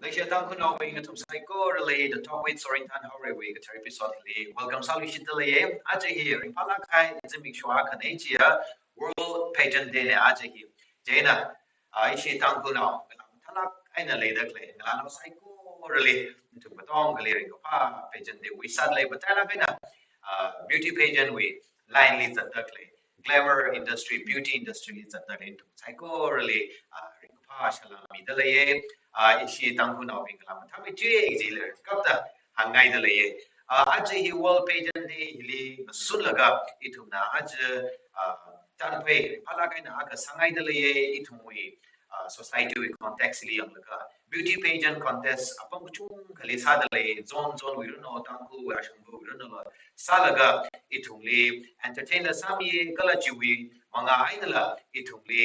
Next time kun now we to psycho relay the top with soaring tan how we get episode li welcome solution to lay aje here in pala khai is make sure kan chia world pageant day aje hi jena ai shi tang kun now thala aina lay da klay ngala no psycho relay to batong kali ring pa pageant day we sad lay batala kaina beauty pageant we line li that klay glamour industry beauty industry that into psycho relay ring pa shala mi da lay ishi tangku na wing lam thami tue exiler kapta hangai da leye aj hi wall page and hili sulaga ituna aj tan pe phala kai na aga sangai da leye itumi society we context li ang laga beauty page and contest apang chung khali sa da le zone we no tangku wa shang bu no salaga itungli entertainer sami kala jiwi manga aina itungli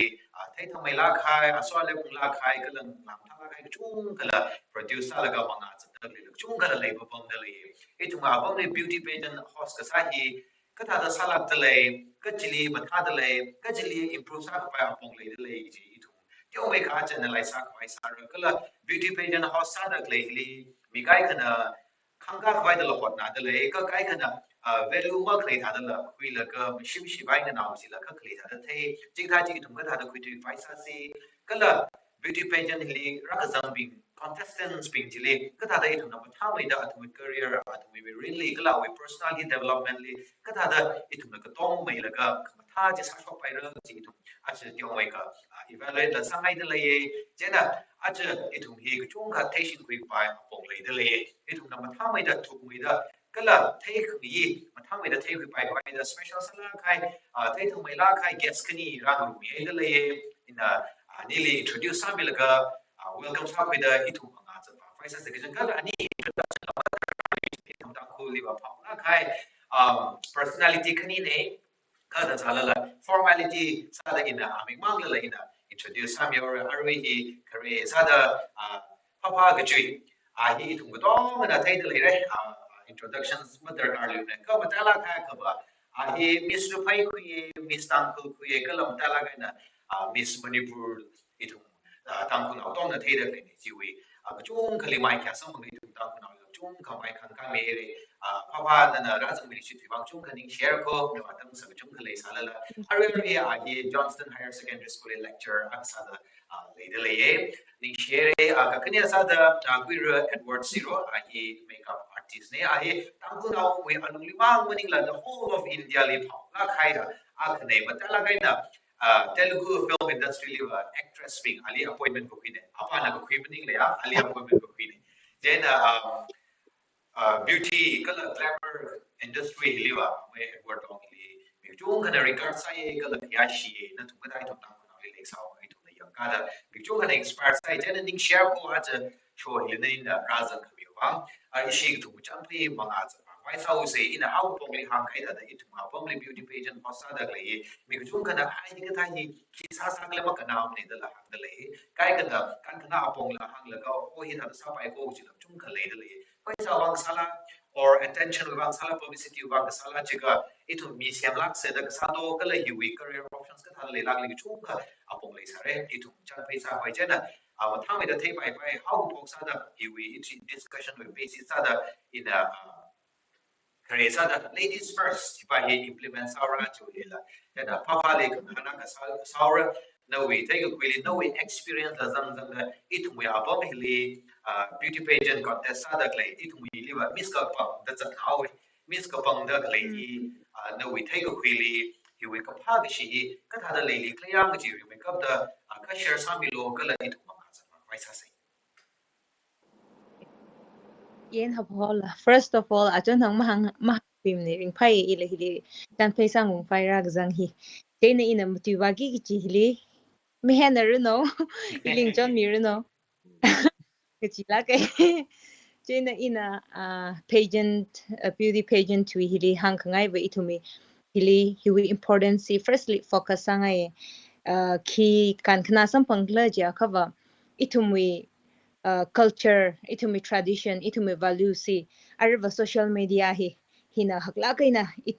thai thang mai la khai aswa le pung la khai kalang lam thang la khai chung kala producer la ga manga cha le chung kala le ba bang de le itung ma bang le beauty pageant host ka sa hi ka tha da salak de le ka chili ba tha de le ka chili improve sa pa pong le de le ji itung tyo me kha chen lai sa mai sa ra kala beauty pageant host sa da le li mi kai kana khangka khwai de lo hot na de le ka kai kana value ma khlei tha da la khui la ka shim shi bai na naw si la ka khlei tha da the jing tha ji tum ka tha da khui tu fai sa si kala beauty pageant li ra ka zang bing contestants bing ji le ka tha da i tum na tha mai da atum career atum we really kala we personality development li ka tha da i tum na ka tong mai la ka tha ji sa shop pai ra ji tum a chi tyong wai ka evaluate la sang ai de le ye je na a chi i tum hi ka chung ka testing quick pai pong le de le ye i tum na tha mai da thuk mai da kala thai khmi mathang mai da thai khoi pai pai da special sala khai thai thang mai la khai guest kani ra ru mi ai le in a nearly introduce some laga welcome sa pai da itu nga cha pa fai sa se kan ka ani introduction la ta ko li ba pa la khai personality kani ne ka da chala la formality sa da in a mi mang la in a introduce some your arwi hi kare sa da papa ga chui hi itu ko dong na thai de le re introductions mother earlier ne ka batala kha ka ba hi miss rupai khuye miss tangkul khuye kalam tala ga na miss manipur itu tangkul na tong na theda ne ji we chung khali mai kya sam ngi tu tangkul na chung ka mai khan ka me re pha pha na ra jang mi chi ti bang chung khaning share ko me wa tang sa chung khalai sala la arwe hi Johnston Higher Secondary School lecture ak sa da le de le ni share ka kanya sa da gwir Edward Zero hi makeup artist ne ahe tangku na we anung limang maning la the whole of India li phau la khai ra ak ne matala kai na Telugu film industry li wa actress ping ali appointment ko khine apa na ko khimning le ya ali appointment ko khine then beauty kala glamour industry li wa we Edward Dong li mi chung kana regard sai kala ya shi na tu ka dai tu tang na le lek sao ai tu le yang ka da mi chung kana inspire sai then ning share ko ha cha cho hi ne na razan ka mi wa shi tu chang phi ma nga cha why sao say in a how pong li hang kai da it ma pong li beauty pageant pasa da le mi chung kana ai ni ka thai ki sa sang le ma kana am ne da la hang da le kai ka da kan kana pong la hang la ka ho hi da sa pai ko chi la chung ka le da le why sao wang sala or attention wang sala publicity wang sala chiga itu mi siam lak se da sa do ka le yu career options ka thal le lak le chung ka apong le sa re itu chang phi sa pai chen na thang mai da thai pai pai how pong sa da yu discussion with basis sa da in a kare sa da ladies first pa ye implement saura to hila then papa le kana ka saura no we take a really no we experience la zam zam da it we abom hili beauty pageant contest sa da klei it we live miss ka pa that's how miss ka pang da klei no we take a really you we ka pa ga shi ka tha da le li klayang ji you make up the ka share sa mi lo ka la it ma ka sa mai sa sai yen hapola first of all ajon hang mahang pim ni ring phai ile hili tan phai sang ung phai ra gzang hi te ne ina muti wa gi chi hili me hen ru no iling chon mi ru no ke chi la ke te ne ina pageant beauty pageant tu hili hang ngai ve itumi hili hi importance firstly focus sangai ki kan khna sam pangla ja khawa itumi culture itumi tradition itumi value si arba social media hi hina hakla kaina it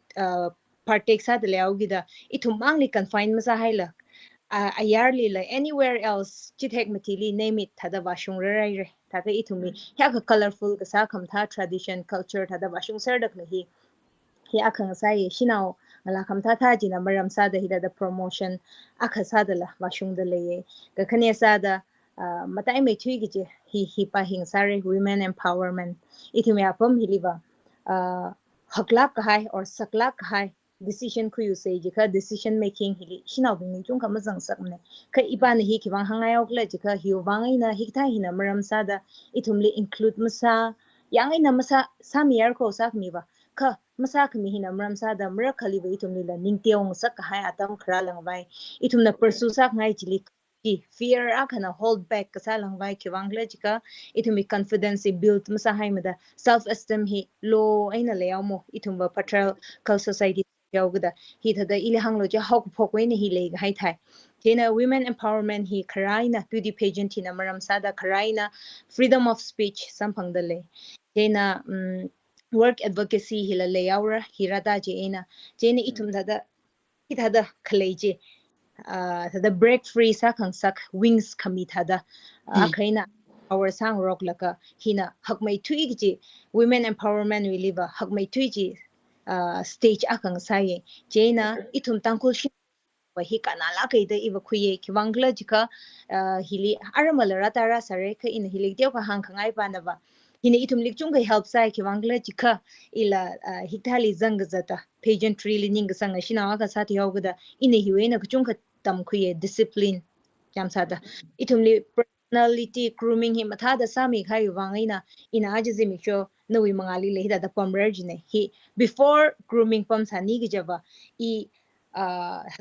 partake sa de leaw gida itum mangli confine ma sa haila a yearly like anywhere else chithek matili name it thada washung rai re thada itumi ya ka colorful ka sa kham tha tradition culture thada washung ser dak hi akhang sai shinao ngala kham tha tha jina maram sa da hi da promotion akha sa da la washung da le ka khane sa da matai me thui gi je hi pa hing sare women empowerment itumi apam hiliwa haklak hai or saklak hai decision khu you say jika decision making hili shinau bing chung ka mazang sakne ka iban hi ki wang hangai ok la jika hi wangai na hi tha hi na maram sa da itumli include masa yangai na masa samiyar ko sak mi ba ka masa khmi hi na maram sa da mra khali ba itumli la ning teong sak hai atam khra lang bai itumna pursue sak ngai chili fear akana hold back kasa lang bai ki wang la jika itumi confidence build masa hai mada self esteem hi low aina le amo itumba patriarchal society yawgda hi thada ile hanglo ja hok phokwe ne hi le hai thai jena women empowerment hi kharaina beauty pageant hi na maram sada kharaina freedom of speech samphang da le jena work advocacy hi la le yawra hi rada je ena jena itum thada hi thada khaleje thada break free sa khang sak wings khami thada akhaina our sang rock laka hina hakmai thui ji women empowerment we live hakmai thui ji stage akang sai jena itum tangkul shi wa hi kanala kai da iwa khuye ki wangla jika hili aramala ratara sare ka in hili deu ka hang khangai pa na ba hini itum lik chung kai help sai ki wangla jika ila hithali zang zata pageantry li ning sang shina wa ka sa ti hawgda ine hiwe na chung ka tam khuye discipline jam sada itum li personality grooming hi matha da sami khai wangaina ina ajize mi cho nawi mangali le da pamrer jine hi before grooming pam sani gi jaba I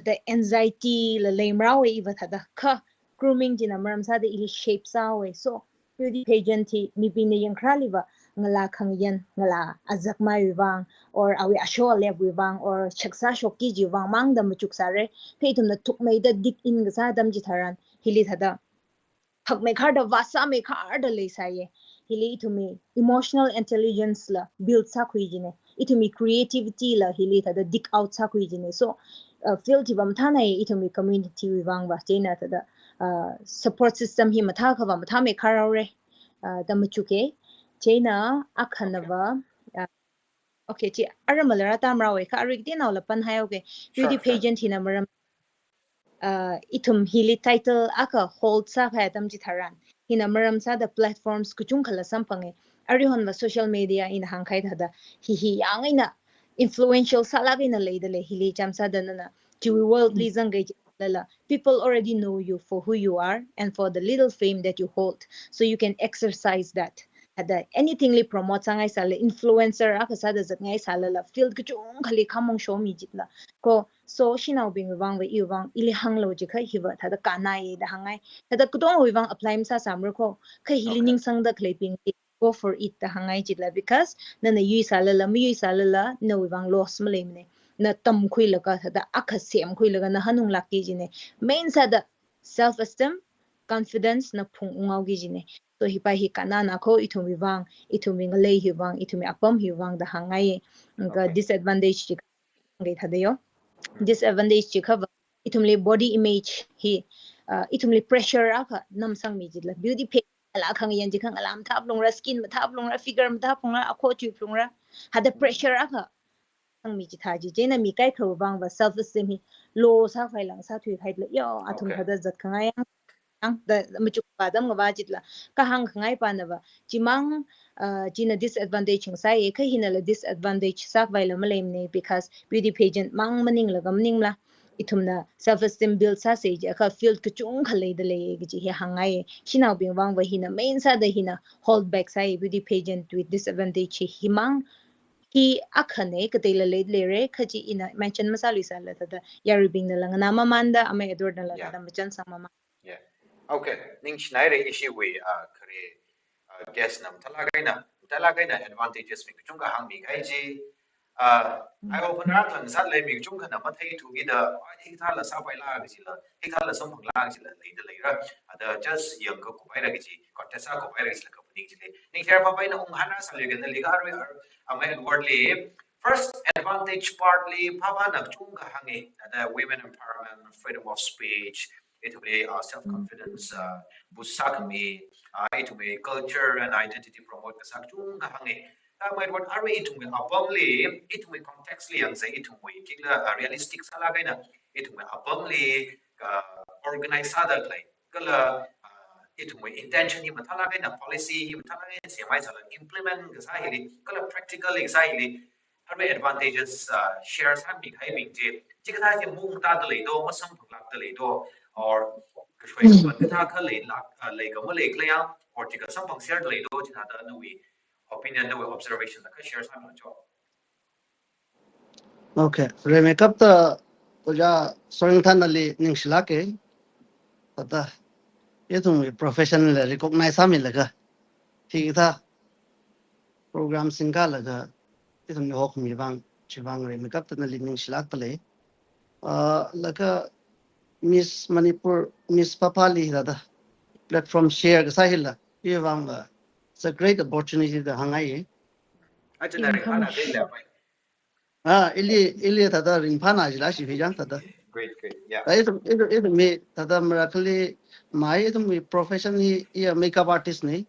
the anxiety la lemrawe iwa thada kha grooming jina maram sa da ili shape sa we so beauty pageant hi mi bin yang khrali ba ngala khangyan ngala azak mai wang or awi asho le wang or chaksa shokki ji wang mang da machuk sare pe tum na thuk mai da dik in ga sa dam ji tharan hili thada phak me khar da wasa me khar da le sa ye hili ithumi emotional intelligence la build sa khui jine ithumi creativity la hili thada dik out sa khui jine so feel ti bam thana ye ithumi community wi wang ba chena thada support system hi matha khawa matha me khar aure da machuke chena akhanava okay chi aramalara tamra we kha arik de naw la pan hayoge beauty pageant hina maram itum hili title aka hold sa kha tam ji tharan hina maram sa the platforms kuchung khala sampange ari hon social media in hang khai thada hi yangaina influential sala gaina leidale hili chamsa danana ji worldly zangai lala people already know you for who you are and for the little fame that you hold so you can exercise that ada anything li promote sangai sala influencer aka sada zat ngai sala la field kuchung khali khamong show mi jitla ko so shinau bing wang we iwang ili hanglo ji kha hiwa thada kana ye da hangai thada kudong we wang apply msa samro ko kha hili ning sang da kleping go for it da hangai jitla because nana yu sala la mi yu sala la no we wang loss mle mne na tam khui la ka thada akha sem khui la na hanung lakki ji ne main sa da self esteem confidence na phung ngau gi ji ne so hi pa hi kana na ko ithum wi wang ithum wi ngalei hi wang ithum apam hi wang da hangai ga disadvantage ji ngai thada yo disadvantage chi khawa itumli body image hi itumli pressure aka nam sang mi jitla beauty page ala khang yan ji khang alam thap longra skin ma thap longra figure ma thap longra akho chu longra hada pressure aka khang mi ji tha ji jena mi kai khaw bang ba self esteem hi low sa phai lang sa thui khai la yo athum thada zat khanga yang da machuk pa dam ga ba jitla ka hang khangai pa na ba chimang china disadvantage sa e kha hinala disadvantage sak vai la malem ne because beauty pageant mang maning la gam ning la ithumna self esteem build sa se ja kha field ku chung khalei da le gi ji he hangai shinau bing wang wa hina main sa da hina hold back sa beauty pageant with disadvantage himang hi akhane ka te la le re khaji ina mention masali sa la da yari bing na la na mamanda ame ador na la da machan sa mama yeah okay ning schneider issue we kare guess nam tala gaina advantages mi chunga hang mi gai ji I open ra thang sat le mi chung khana ma thai thu gi da hi tha la sa pai la gi la hi tha la sam phang la gi la le ra ada just yang ko pai ra gi ji contest ko pai ra gi la ka ni ji le ning kher pa pai na ung hana sa le ga na li ga ro amai word le First advantage partly papa nak chunga hangi the women empowerment, freedom of speech, it may self confidence, busakami, it may culture and identity promote kasak chunga hangi. May what are it may abomly, it may contextly and say it may kila realistic salagaina, it may abomly organize other play. Kala it may intention him talagaina policy him talagaina se mai sala implement gasahili kala practical exile harvey advantages shares have been having je chỉ cái gì mung ta de lấy do mà xong thuộc lạc de lấy do or cái suy nghĩ mình cái ta khơi lấy lạc lấy cái mà lấy cái ya or chỉ cái xong bằng share de lấy do chỉ là đó nuôi opinion nuôi observation là cái shares have cho Okay, re makeup ta toja soing than ali ning shila ke tata ye tum professional recognize ami laga thi tha program singa laga ye tum hok mi bang chibang re makeup ta ali ning shila ta le laga Miss Manipur Miss Papali da platform share ga sahila ye bang it's a great opportunity da hangai ai trên này khá là dễ làm vậy ili tata ring phana jila shi phijang tata great yeah itu me tata merakali mai itu me profession hi makeup artist ni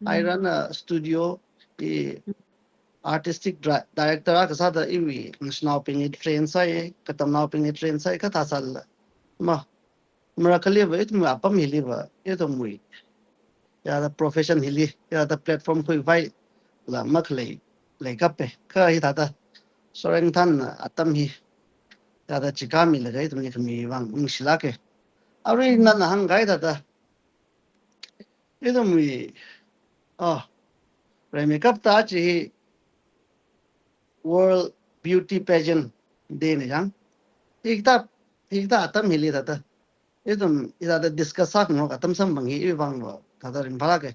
I run a studio the artistic director ka sada iwi national ping train sai katam now ping train sai ka tasal ma merakali ba itu me apam hili ba itu mui ya the profession hili ya the platform ko vai la maklei le kape ka hi tata soreng than atam hi ya the chikami le gai tum ni kami wang ngsilake Ari na hangai tata itu mui oh re makeup ta chi world beauty pageant day ne jang ikta atam hili tata itu ida da discuss ak no atam sam bangi i bang lo tata rin phala ke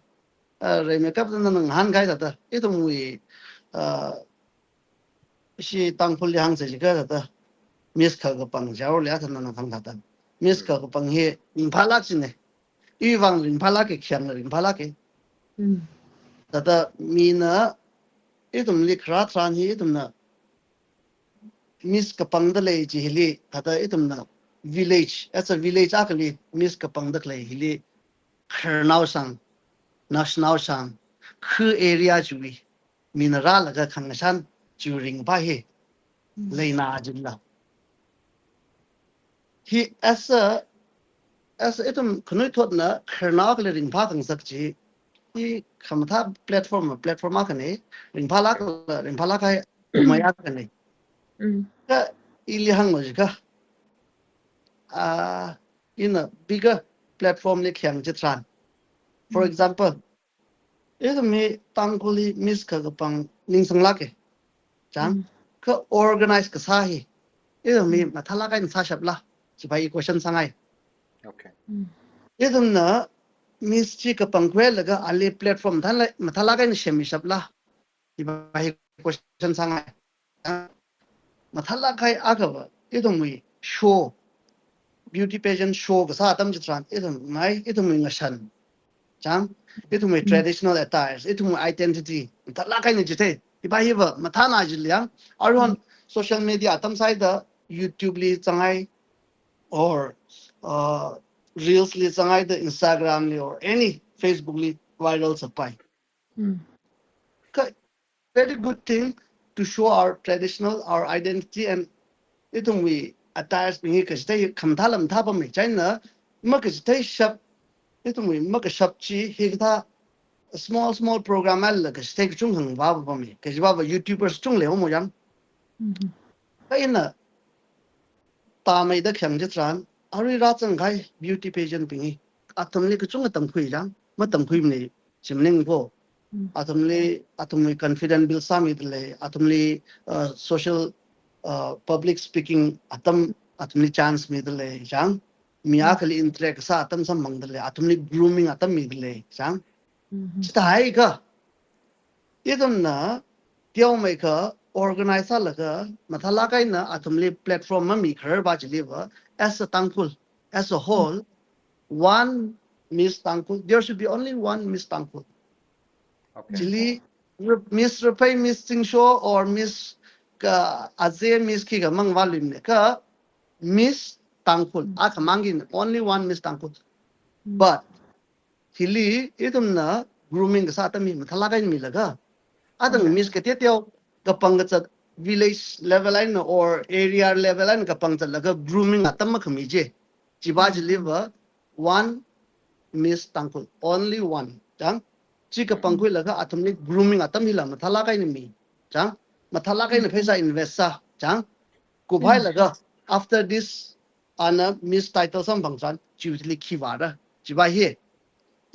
re makeup na nang hangai tata itu mui si tangphul li hang se ji ka tata miss kha ga pang jaw le athan na phang tata miss kha ga pang he in phala chi ne i bang rin phala ke khyang rin phala ke tata mina itum likra tran hi itum na Miss Kapang da lei chi hili tata itum na village as a village akali Miss Kapang da lei hili kharnau sang national sang khu area chui mineral la ga khangasan churing ba he leina jinla hi as itum khnoi thot na kharnau le ring pha kang sak chi hi khamtha platform akane ring phala kai umaya kane ka ili hang mo ka in a bigger platform like yang jitran for example is me tangkuli miss ka pang ning sang lake chang ka organize ka sahi is me mathala ka in sa shabla chi bai question sangai okay is na miss chi ka pang kwel laga ali platform than la mathala ka in shemi shabla chi bai question sangai mathala kai agaba is me show beauty pageant show ka sa tam jitran is mai is me ngashan chang itu my traditional attires itu my identity tala kai ni jite iba hiba mathana jiliang aron social media atam side the youtube li changai or reels li changai the instagram li or any facebook li viral sapai very good thing to show our traditional our identity and itu we attires bingi ka jite kamthalam thapa mi china mak jite shap itu we mak shap chi higta small program al ka stake chung hang ba ba mi ke ba youtubers chung le mo yang ka ina ta mai da khyang je tran ari ra chang khai beauty pageant pingi atam le ka chung tam khui jang ma tam khui ne chimning po atam le confident bil sami le atam le social public speaking atam le chance mi le jang mi akali interact sa atam sam mang le atam le grooming atam mi le jang chita hai ka idum na tiaw mai ka organize la ka mathala kai na atumli platform ma mi khar ba chili ba as a thankful as a whole one miss thankful there should be only one miss thankful okay chili miss repai miss sing show or miss ka aze miss ki ga mang volume ne ka miss tangkul a kamangin only one miss tangkul but hili itum na grooming sa ta mi mathala mi laga adang miss ke tetyo kapang cha village level line or area level line kapang cha laga grooming atam khami je chiba live one miss tangkul only one chang chi kapang khui laga atumni grooming atam hila mathala ni mi chang mathala ni phaisa invest sa chang ku bhai laga after this ana miss title sam bangsan chiwli khiwara chiba he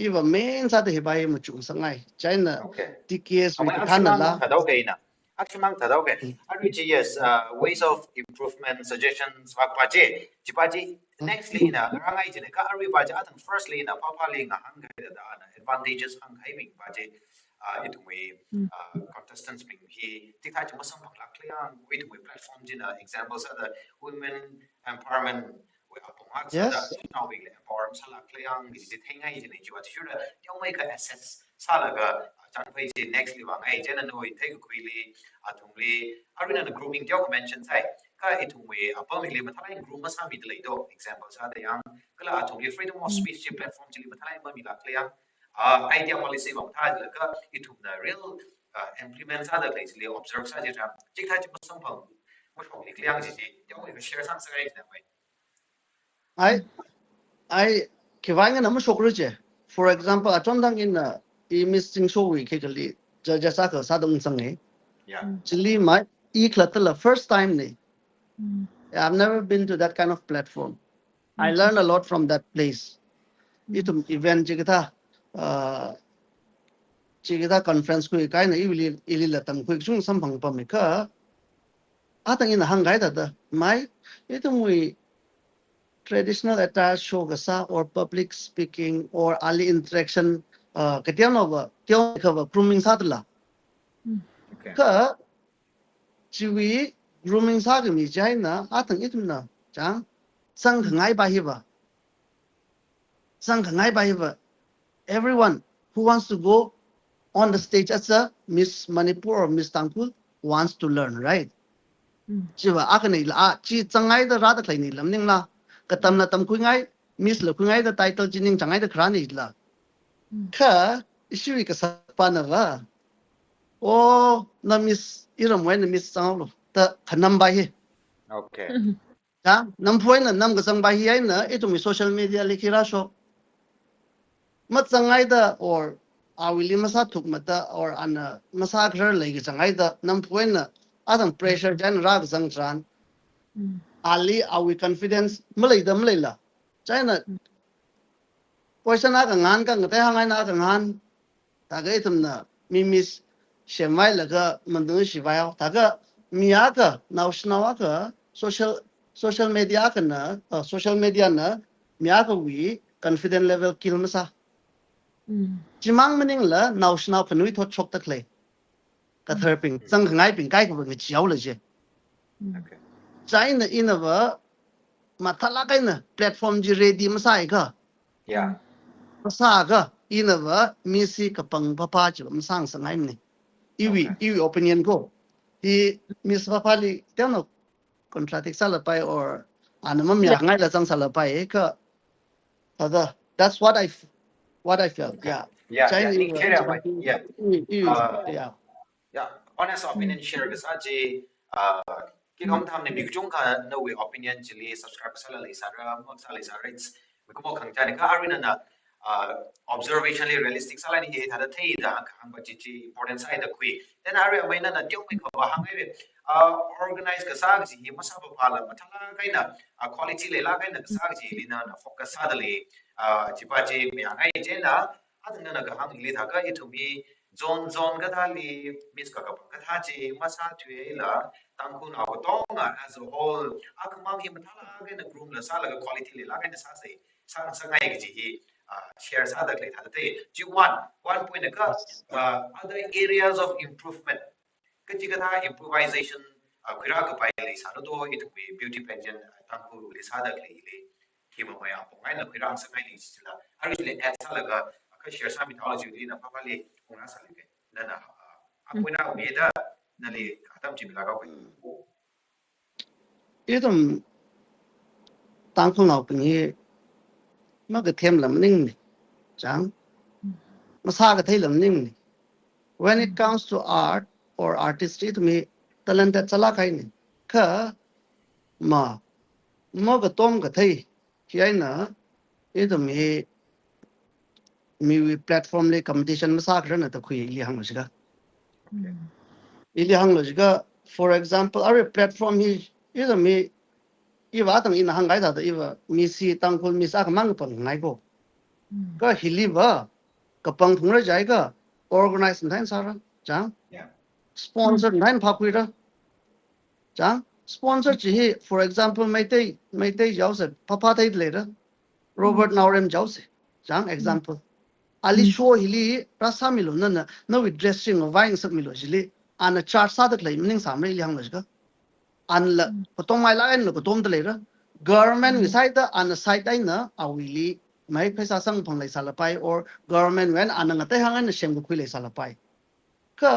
iwa main sa de bai mu chu sangai china Okay. tks we Amai thana aksimang la thadau ke ina. Aksimang thadau ke. Aruji yes, ways of improvement suggestions wakpaje. Jipaji nextly ina rangai jine ka arwi baje atang firstly ina papali nga hang ga da ana advantages hang hai ming baje. It we contestants being he tikha chuma sam phang lak liang it we platform jina examples are the women empowerment we apong hak sa da yes now we empower sa lak liang is it hengai jine jiwa chura yong we ka assess sa la ga chan phai ji next li wang ai chen no i take quickly atung li arina the grooming job mention sai ka itung we apam li mathalai groom sa mi dei do example sa da yang kala atung li freedom of speech platform ji mathalai ma mi lak liang idea policy bang tha la ka itum the real implement sa da lai li observe sa ji ta ji tha ji sam phang mo shong li liang ji ji yong we share sang sa ai na mai I kivanga nam shokru che for example atondang in I missing show we kekali jasa ka sadong sangai yeah chili my e klatala first time ne I've never been to that kind of platform I learned a lot from that place itum event jigata jigata conference ku kai na ili latam ku chung sam phang pa me ka atang in hangai da mai itum we traditional attire show gasa or public speaking or ali interaction ketiam no tyo ka grooming sadla okay ka chiwi grooming sa ga mi jai na atang itum na chang sang ngai ba hi ba sang ngai ba hi ba everyone who wants to go on the stage as a Miss Manipur or Miss Tangkul wants to learn right chiwa akane la chi changai da ra da klai ni lamning la katam na tam kungai Miss la kungai da title jining changai da krani la ka ishui ka sapa na la o na Miss iram wai na Miss sanglo ta khanam ba hi okay ta nam phoi na nam ga sang ba hi ai na itu mi social media likira sho mat changai da or awili masa thuk mata or ana masa ghar lai ga changai da nam phoi na adang pressure jan ra ga sang tran ali awi confidence malai da malai la china question na ka ngan ka ngate hangai na ka ngan ta ga itum na mi miss shemai la ga mandu shi ba ya ta ga miya ka na usnawa ka social media ka na social media na miya ka wi confidence level kil masa chimang mening la na usnaw ka nui thot chok tak le ka therping sang ngai ping kai ko ngi chiao le je okay china inava mathala kaina platform ji ready masai ka yeah masa ka inava misi kapang papa chi masang sangai ni okay iwi opinion ko I miss papali teno contradict sala pai or anamam ya ngai la sang sala pai ka tada that's what I felt okay yeah yeah china ning share mai yeah yeah yeah honest opinion share ga sa ji ki kom tham ne mi chung ka no we opinion chili subscribe sala le sara mo sala sara it's mi ko khang cha ne ka arina na observationally realistic sala ni he thada thei da khang ba chi chi important sai da kui then area mai na tyong mi ko ba hang ai organize ka sa ji hi ma sa ba phala ma thala kai na quality le la kai na sa ji li na focus sa da le chi pa chi mi ang ai je na adang na ka hang li tha ka itu mi zone ka tha li miss ka ka tha chi ma sa thwe la tang kun a tong as a whole akmang hi ma thala ka na groom la sa la quality le la kai na sa sai sa ngai ki ji share sa da le tha te ji one point ka other areas of improvement ka ji ka tha improvisation khira ka pai le sa do it we beauty pageant tang ku le sa da le le ki ma ya po ngai na khira sa ngai le si la hari le at sa la ka share sa mythology ni na pa pa le ong na sa le ke na na a point na bi da nali katam chi bila ka pai itum tangkul nau pingi ma ka them lam ning ni chang ma sa ka thei lam ning ni when it comes to art or artistry to me talented chala kai ni ka ma mo ka tom ka thei hi na itum mi platform le competition ma sa ka na ta khui li hang lo okay ili hang lo for example our platform hi itum iwa tang in hang gai da iwa mi si tangkul mi sa ka mang pang ngai bo ka hiliwa kapang thungra jai ka organize nai sara chang yeah sponsor nai phapui ra chang sponsor chi for example mai te jaw se papa thai le ra robert naurem jaw se chang example ali show hili rasa milo na no with dressing of wine sak milo jili an a chart sa dak lai ning sam re li hang la an la potom mai la en la potom de le ra government wi side da an side dai na awili mai phaisa sang phang lai sala pai or government when an ngate hang an shem ku lai sala pai ka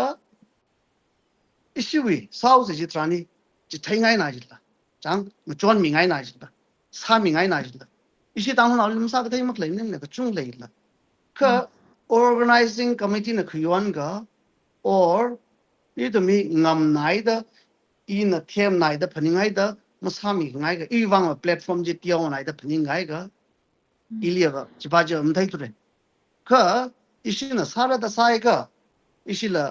issue sau se ji trani ji thai ngai na ji la chang mu chon mi ngai na ji la sa mi ngai na ji la isi tang na lim sa ka thai mak lai nem ne ka chung lai la ka organizing committee na khyon ga or ni to mi ngam nai da in a them nai da phani ngai da masami ngai ga i wang platform ji tiaw nai da phani ngai ga ilia ga ji ba je thai tu re ka isi na sara da sai ga isi la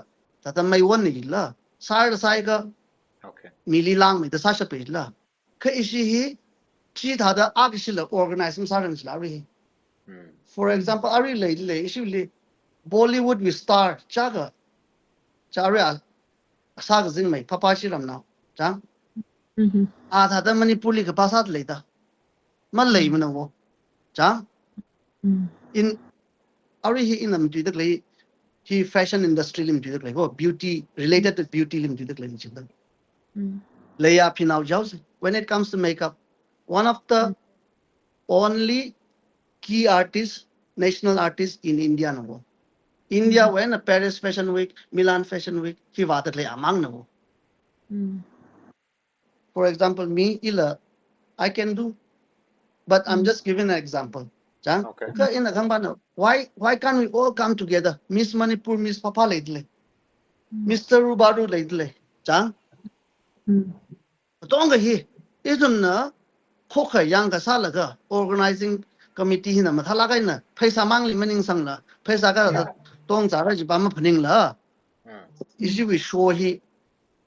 ta da mai won ni la sara da sai ga okay mili lang mi da sa sha pe la ka isi hi chi da da a isi la organize sa ran la ri for example ari le isi le bollywood we star chaga charia sa ga jing mai papa shi ram na chang a tha da manipur li ka pa sa le da ma le ma na wo chang in ari hi in am tu da le hi fashion industry lim tu da le go beauty related to beauty lim tu da le chi da le ya phi now jaws when it comes to makeup one of the only key artists national artists in india na wo india when a paris fashion week milan fashion week hi wa da le amang na wo for example me ila I can do but I'm just giving an example chang okay ka in a kambana why can't we all come together miss manipur miss papa ledle mr rubaru ledle chang tonga hi isum na khokha yang ka sala ga organizing committee hina mathala ga na phaisa mangli maning sang la phaisa ga da tong za ra ji ba ma phaning la issue we show hi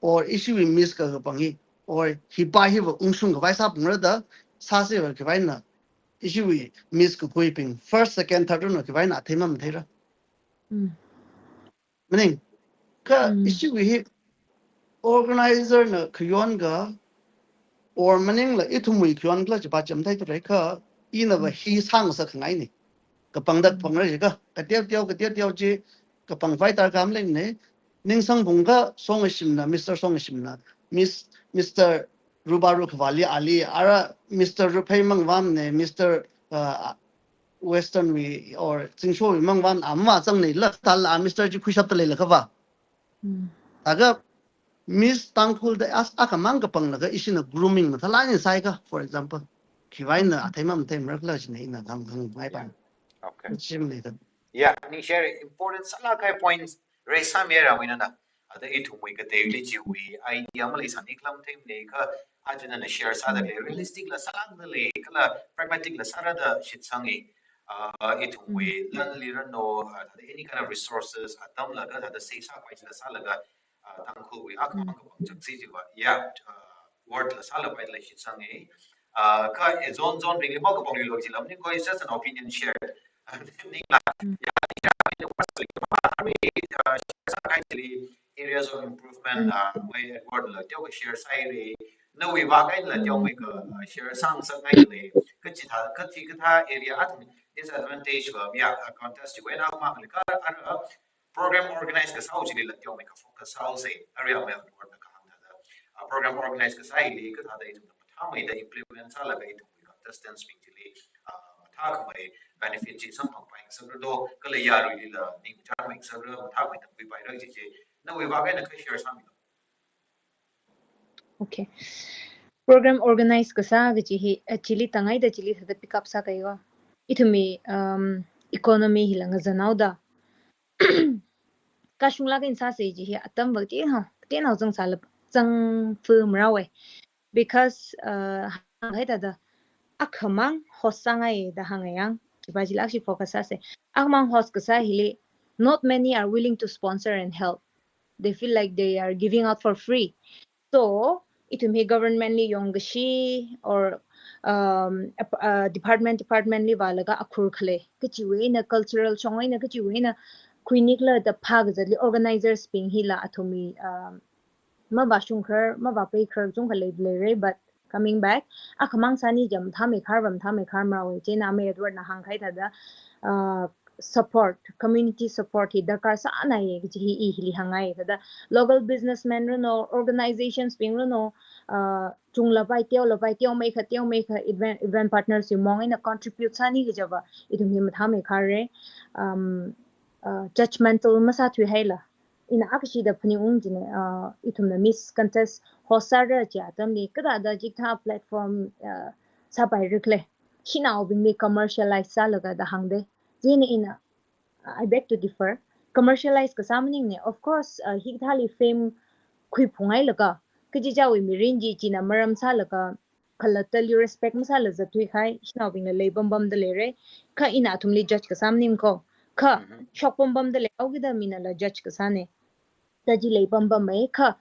or issue we miss ka ga pangi or hi pa hi wa ungsung ga vai sa pung ra da sa se wa ka vai na issue we miss ku ping first second third no ki vai na thema m thera meaning ka issue we organizer na khyon ga or meaning la ithum we khyon la ba cham thai to re ka ina ba hi sang sa khngai ni ka pang dak pang ra ka tiao ji ka pang vai tar kam le ne ning sang bung ka song sim na miss mr rubaru khwali ali ara mr rupai mang wam ne mr western we or singso we mang wan amma chang nei la tal a mr ji khushap le la ka ba aga miss tangkul da as aka mang ka pang la ga isina grooming ma thala ni sai ka for example khiwai na athai mam thai mer la ji nei na thang thang mai pa okay chim le da yeah ni share important sala kai points re sam era wina na ada itu we ka te li ji we idea ma le san iklam them ne ka ajuna na share sa da le realistic la salang da le kala pragmatic la sara da shit sangi itu we lan li ran no any kind of resources atam la ga da sei sa kwai la sala ga tang khu we akam ka bang chak si ji wa yeah word la sala kwai la shit sangi ka zone ring li ba ka bang li lo ji lam ni ko is just an opinion shared actually areas of improvement my Edward la tyo share sai re no we wa kai la tyo we ka share sang sang ai le ka chi tha ka thi ka tha area at disadvantage ga ya contest we na ma ka ar program organize ka sau chi la tyo me ka focus sau se area me Edward ka hang da program organize ka sai le ka tha da itu tha mai da implement sa la ga itu contestants me chi le tha ka mai benefit chi sam phang pai sa do ka le ya ri la ning cha mai sa ro tha mai ta pai ra chi chi na we wa ga na ka share sam Okay. Program organize kasa gaji hi chili tangai da chili thada pick up sa kaiwa. Itumi economy hilanga zanau da. Ka shungla ga insa se ji hi atam bakti ha. Te nau zang sala zang firm rawe. Because hai da akhamang hosangai da hangayang. Kibaji lakshi focus sa se. Akhamang hos kasa hili not many are willing to sponsor and help. They feel like they are giving out for free. So itumi governmently yonggashi or departmently walaga akhur khale kichiwe na cultural chongoi na kichiwe na clinicla the phagzali organizers ping hila atumi ma ba shungkhar ma ba pe khar chung khale re but coming back akhamang sani jam thame khar mrawe che na me edward na hang khai thada support community support hi dakar sa na ye ji hi hi hangai thada local businessmen no organizations ping no chung la bai teo mai kha event partners yu mong ina contribute sani ge jaba idum hi thame khar re judgmental masa thu haila ina akshi da phani ung jine itum na miss contest hosara ja tamni kada da jikha platform sa bai rikle hinao bingli commercialize salaga da hangde jine ina I beg to differ commercialize ka samning ne of course hi thali fame khui phungai laga kiji jawi mirinji china maram salaga khalatal you respect masala za thui khai hinao bingla lebam bam de lere kha ina thumli judge ka samnim ko kha shopom bam de le awgida mina la judge ka sane taji lebam bam mai kha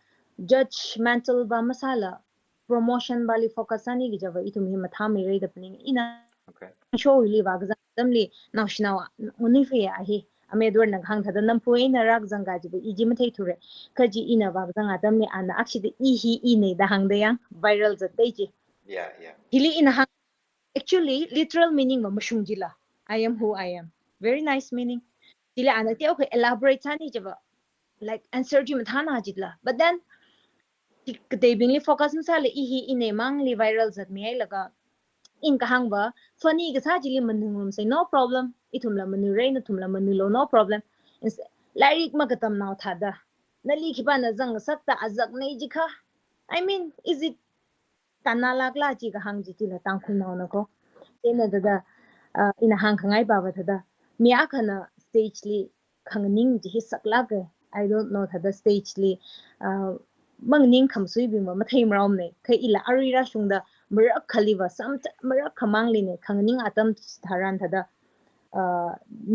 judgmental ba masala promotion bali focus ani gi jawa itum hi matha me re da pning ina Okay. show li ba ga damli naw uni fe ya hi ame dor na hang thada nam poi na rak janga ji iji ma thei thure khaji ina ba janga damni ana akshi de i nei da hang de yang viral za dei ji Yeah, yeah. hili ina hang actually literal meaning ma mushung jila I am who I am very nice meaning jila ana te okay elaborate tani jaba like answer ji ma thana jitla but then they bingli focus misale i nei mang li viral zat mi ai laga in kahang ba funny ga sa jili manung say no problem itumla manu rain tumla manu lo no problem like magatam now thada nali khiba na jang sakta azak nei jikha I mean is it tanala kla ji ga hang ji la tang khun na ko tena da ina hang khangai ba ba thada mi akhana stage li khangning ji sakla ga I don't know thada stage li mangning khamsui bi ma thai mraum ne khai ila arira shungda marak khaliwa sam marak khamangli ne khangning atam dharan thada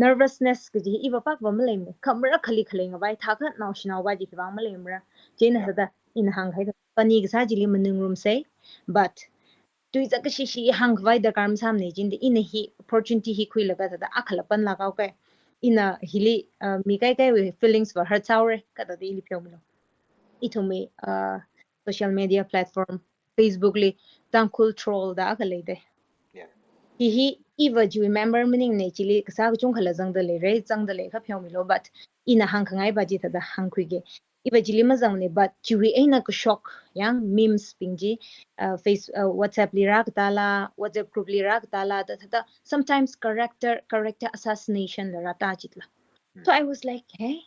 nervousness ke ji iba pak bam le me khamra khali nga bai thakha naw shinaw ba ji bang male mra jena Yeah. thada in hang khai pani ga sa jili manung room say but tui za ka shi hang vai da kam sam ne jin de in hi opportunity hi khui laga thada akhala pan la ka ina hili mi kai we feelings were hurt sour ka da ili pyom itumi social media platform Facebook li tangkul troll da ka leide Yeah. hi iwa ji remember meaning ne chili sa chung khala jang da le re jang da le kha phyo mi lo but ina hang khangai ba ji da hang khui ge iwa jili ma jang ne but chiwi aina ko shock yang memes pingji face WhatsApp li rak tala WhatsApp group li rak tala da sometimes character assassination la rata chitla so I was like, hey,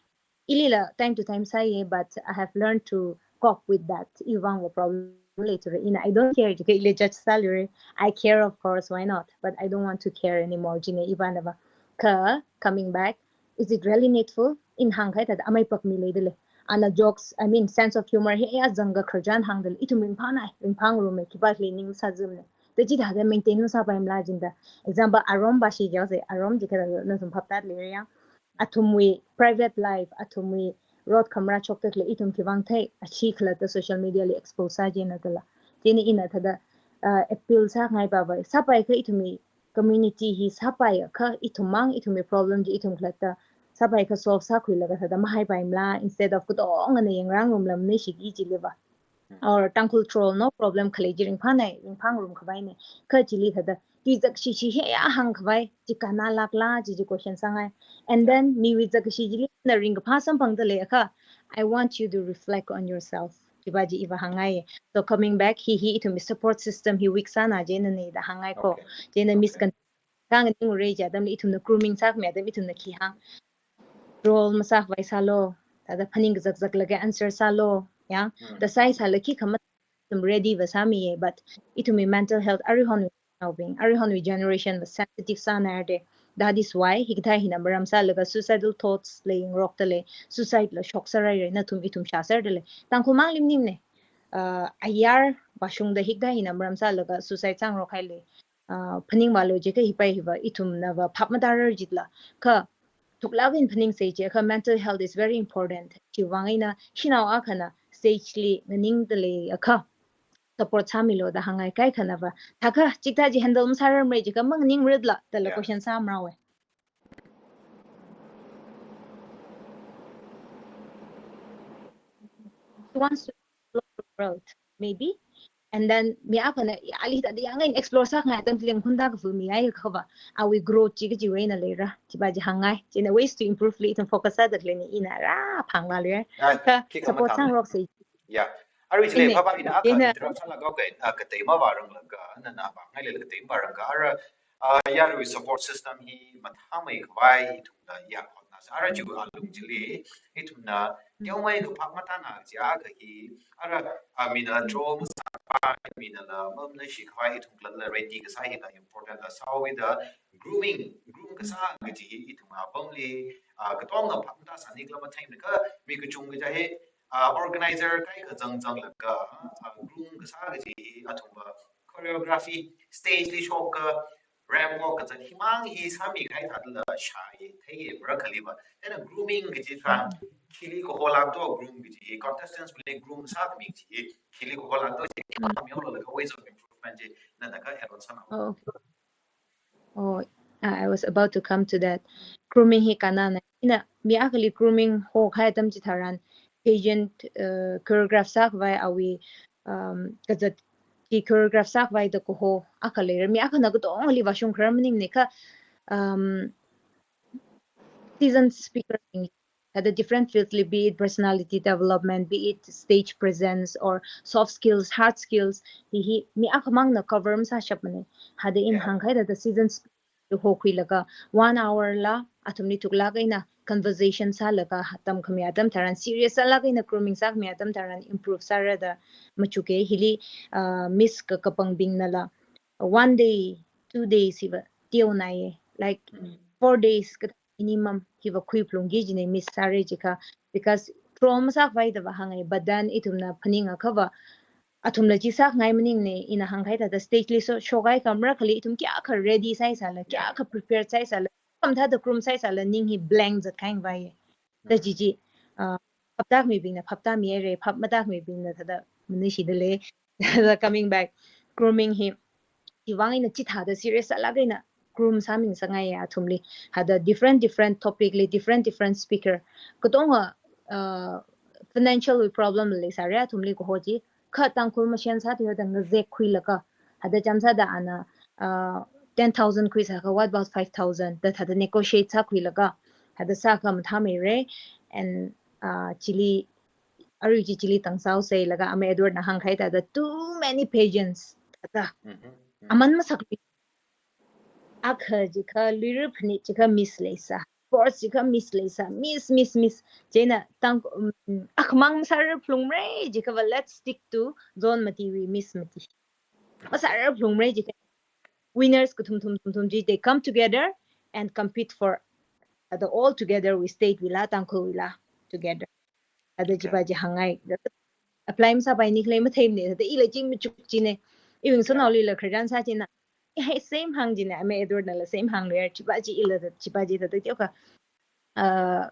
ilila time to time say, but I have learned to cope with that. Even the problem later, I don't care to get judge salary. I care, of course, why not? But I don't want to care anymore. Jine Ivanova, ka coming back, is it really needful? In hangkai that amay pak milay ana jokes. I mean sense of humor. Hey, azanga kharjan hangdal. Itu mingpana, mingpang rume kibat leaning sajumne. The jid hada maintenance sa pa imlajinda. Example, arom bashi jose arom jikada na sumpaptat liya. Atumwi private life atumwi road camera chokte le itum ki wang thai achi khla ta social media le expose sa je na tala tini ina thada appeal sa ngai ba ba sapai kha itumi community hi sapai kha itumang itumi problem ji itum khla ta sapai kha solve sa khui laga thada mahai pai mla instead of kudong na yangrang rum lam ne shigi ji leba or tangkul troll no problem khale ji ring phanai ring phang rum khbai ne kha chili thada ki jak shi he ya hang khbai ji kana lakla ji question sangai and then me with the kashijili na ring pa sam pang dale ka I want you to reflect on yourself kibaji iba hangai so coming back he to me support system he week sana je na ne da hangai ko Okay. je na miss kan kang ni re ja dam itum na grooming sak me dam itum na ki hang role masak vai salo da phaning zak zak lage answer salo ya the sai sala ki khama tum ready vasami but itumi mental health arihon being arihon generation the sensitive sanade that is why higda hina maram salaga suicidal thoughts playing rock tale suicide la shock sarai na tum itum shasar dele tangkumang limnim ne ayar bashung da higda hina maram salaga suicide sang rock haile phaning malo je ka hipai hiba itum na ba phapmadar jitla ka tuklagin phaning sei je ka mental health is very important chi wangaina shinaw akhana stage li ning dele akha support samilo da hangai kai khana ba thaka chikta ji handle sarar mai ji ka mang ning ridla tala question sam rawe he wants to explore the world maybe and then mi akana ali ta yang explore sa ngai tam tiang khunda ka fu mi ai khaba we grow chi ji we na le ra chi ba ji hangai chi na ways to improve li to focus sa da le ni ina ra phang la le ka support sang rock sei ya ari jile ine papa ina aka ina interruption la gauke ka tema barang la ga na na ba ngai le ka tema barang ga ara ya ri support system hi mathamai khwai thunda ya khotna sa ara ju alung jile ituna yawai ka phak mata na ja ga hi ara amina tro mina la mam na shi khwai thungla la ready ka sa hi da important la sa with the groom ka sa ga ji ituma bamli ka tong na phak mata sa ni kla ma thaim ka mi ka chung ga he organizer kai ka jang la ka groom ka sa ga ji athumba choreography stage li show ka ram walk ka himang hi sami kai ta la shai thai bra khaliba and grooming ka ji tran khili ko hola to groom ji contestants will groom sa mi ji khili ko hola to ji ma mi hola la ways of improvement ji na da ka eron sana oh oh I was about to come to that grooming hi kanana ina mi akali grooming ho khai tam chi tharan agent choreograph sak vai awi kazat ki choreograph sak vai da ko ho akale mi akana ko to only washung kramning ne ka seasoned speaker had a different fields, be it personality development, be it stage presence or soft skills, hard skills. He mi akamang na cover sa shapane. Had in hangkai the seasons to hokui laga 1 hour la atum ni tuklagay na conversation sa laga hatam kami adam taran serious sa lagay na grooming sa kami adam taran improve sa rada machuke hili miss ka kapang bing nala 1 day 2 days hiba tiyo na like 4 days minimum hiva khui plungi jine miss sare jika because trauma sak vai da hangai badan itumna phaninga khawa athumla ji sak ngai maning ne ina hangai da stage li so shogai kamra khali itum kya khar ready sai sala kya kha prepare sai sala kam tha da krum sai sala ning hi blank za kain vai da ji ji phaptak mi bing na phapta mi re phap matak mi bing na thada muni shi dele coming back grooming hi iwang ina chi tha da serious ala gaina groom saming sangai ya thumli had a different topic li different speaker kotong financial problem le saria thumli ko hoji kha tang khul machine sa thyo dang je khui laka hada chamsa da ana 10,000 khui sa what about 5,000 that had negotiate sa khui laka hada sa kam thame re and chili aru ji chili tang sao say laga ame edward na hang khai ta the too many pages ta aman masak akha jikha liru phni jikha miss leisa sports jikha miss leisa miss jena tang akhmang sar plung re jikha let's stick to zone mati we miss mati masar plung re jikha winners kuthum thum ji they come together and compete for the all together we stayed wila tangko wila together ada jiba ji hangai apply sa bai ni claim them ne the ila jing mi chuk ji ne even so now li la khran sa jina hey same hang jina ame edward na la same hang le chiba ji ila da chiba ji da tyo ka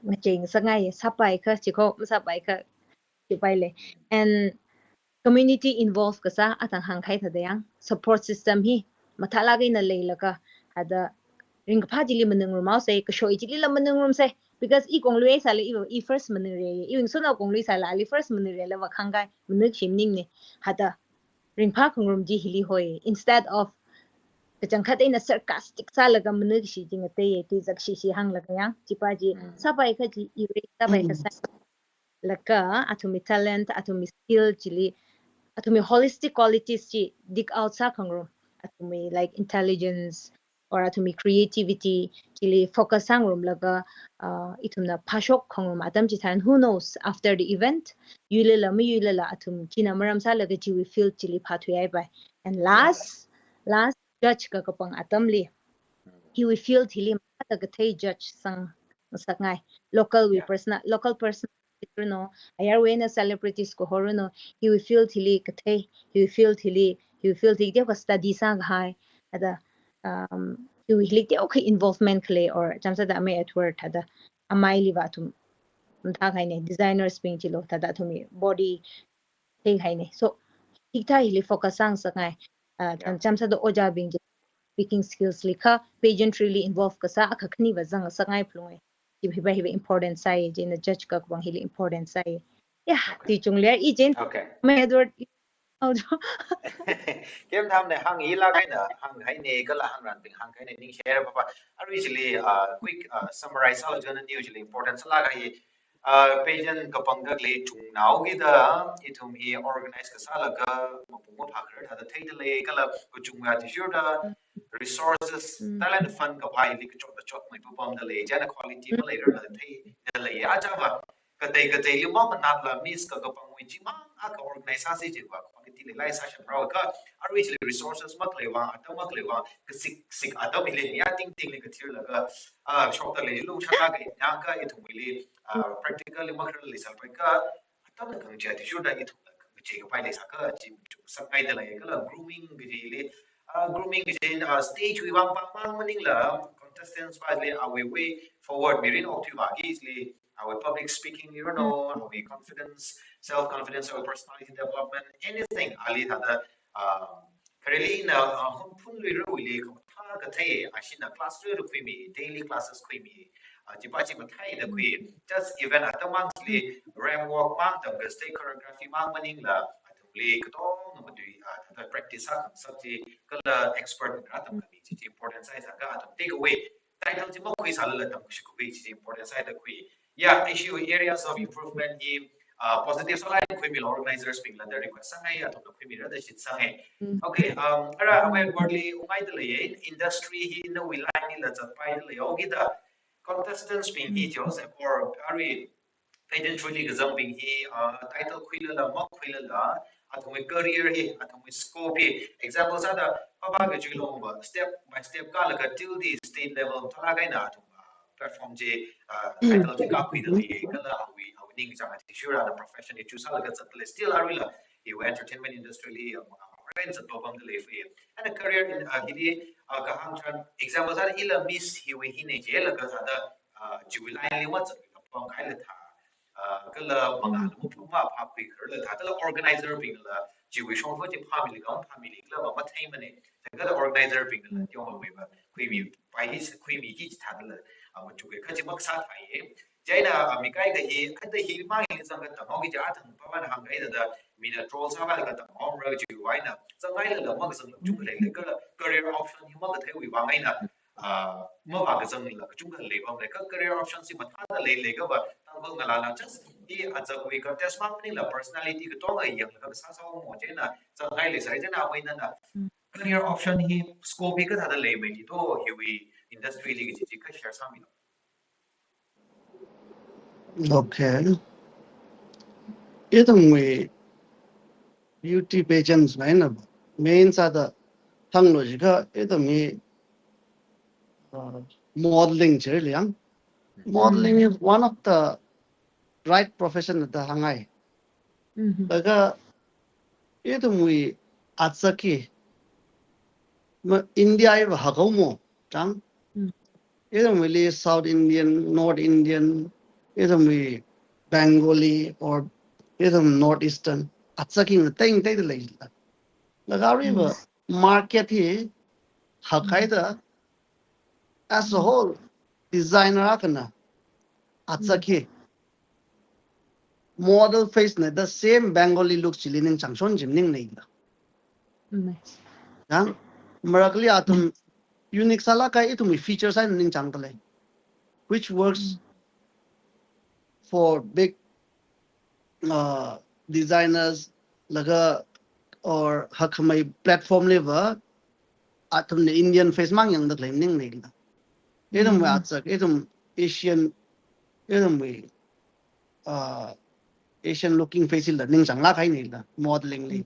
ngacheng sa ngai sapai kha chiko sapai kha chipai le and community involved ka sa atang hang khai tha yang support system hi mathala gai na le la ka ada ring pha ji li manung ru mau sai ka shoi ji li la manung rum sai because I kong lui sa le I first manung re even so na kong lui sa la ali first manung re la wa khang gai manung chim ning ne hada ring pha kong rum ji hili hoi instead of kachang khat in a sarcastic sa laga manu shi jing te ye ti zak shi hang laga yang chipa ji sabai kha ji I re sabai kha sa laka atumi talent atumi skill chili atumi holistic qualities chi dik out sa khangro atumi like intelligence or atumi creativity chili focus sang room laga itumna phashok khongrom adam chi than who knows after the event yulela mi yulela atum china maram sa laga chi we feel chili phathu ai bai and last judge ka kapang atamli he will feel thili ma ga thei judge sang sakai local we local person no ayar we na celebrities ko horono he will feel thili ka thei he will feel thili de study sang hai ada he will like okay involvement clay or jamsa da me at work ada amai liwa tum tha khai ne designers ping chilo tada thumi body thei khai ne so ikta hili focus sang sakai jamsa da oja bing speaking skills likha pageantry really involved kasa akakhni wa jang sangai ploi ki bhi bhi important sai je na judge ka bang hili important sai yeah ti chung le I jen Okay. me edward Kem tham ne hang ila kai na hang hai ne kala hang ran ping hang kai ne ning share papa are usually quick summarize all the usually important sala kai pageant ka pang dak le chung nau gi da ithum hi organize ka sala ka mapung ma phakra tha da thei de le kala ko chung ya ti sure da resources talent fund ka bai li ka chot mai pu pam da le jana quality ma le ra da thei da le ya cha ba ka dei li ma na la miss ka pang wi chi ma ka organize sa si ji ba quality le lai sa sha ra ka are usually resources mak le wa atam mak le wa ka sik adam le ya ting le ka thir la ka shop da le lu sha ka ya ka ithum le practically mak le sal pa ka atam ka ja ti sure da ithum ka che ka pai le sa ka chi sa kai da le ka grooming gi le grooming is in stage we want pang maning la contestants badly are we way forward mirin octuba easily our public speaking our confidence self confidence our personality development anything ali hada currently na hum phun lui ro le ko tha ka thai ashina class ro khui mi daily classes khui mi ji ba ji ma thai da khui just even at the monthly ram walk mang tam ga stay choreography mang maning la le ka to no ma dui the practice ha sab ji kala expert ka tam ka ji important size ka tam take away title ji mo khui sal la tam ku shi ku ji important size da khui yeah issue areas of improvement in positive sala khui mi organizers ping la da request sangai ya to khui mi ra da shit sangai okay ara ame wordly umai da le industry hi no we line ni la chat pai da le yogi da contestants being details or very pageant truly gazang being he title khuila la ma khuila la athumi career hi athumi scope hi examples are the papa ga julo ba step by step ka la till the state level thala ga na platform je title je ka khuila le kala awi ning jang ati sure the profession it choose la ga chat still are la he entertainment industry li friends at bobam de le and a career in hidi ka hang chan examples are ila miss hi we hi ne je la ga da july li wa chat ka pong kai la tha kala mangal mu phuma pha pi khar la tha kala organizer ping la ji we shong pho ji family la ma thai mane kala organizer ping la yo ma we ba khui mi pai hi khui mi ji tha la ma chu ke kha ji mak sa thai ye jaina mi kai ga hi khata hi ma hi sang ga ta mo gi ja thang pa ban hang ga da mi na troll sa ba ga ta om ra ji wai na sang ai la ma ga sang chu le le kala career option hi ma ga thai wi wa ngai na ma ba ga sang la chu ga le ba ka career option si ma tha da le ga ba tang ga la just di a za wi ka test ma ni la personality ga to ga yang ga sa sa mo je na sang ai le sai je na wai na career option hi scope hi ka tha da le mai ji to hi wi industry li ji ka share sa mi Okay. Itong we beauty pageants right na main sa the technology ka itong we modeling chire liang. Modeling is one of the right profession at the hangai. Daga itong we atsaki India ay hakaw mo chang. Itong we South Indian, North Indian, itong we Bengali or itong Northeastern. Atsaki na tayong tayo lay. Lagari ba market hi hakaida as a whole designer akana atsaki model face na the same Bengali look chilinin changshon jimning na ila. Yang marakli atum unique sala kai itum features ay ning changtale which works for big designers laga or hakamay platform level atum ne Indian face mang yang da claim ning ning da edum we atsak edum Asian edum we Asian looking face la ning chang la khai ni la modeling li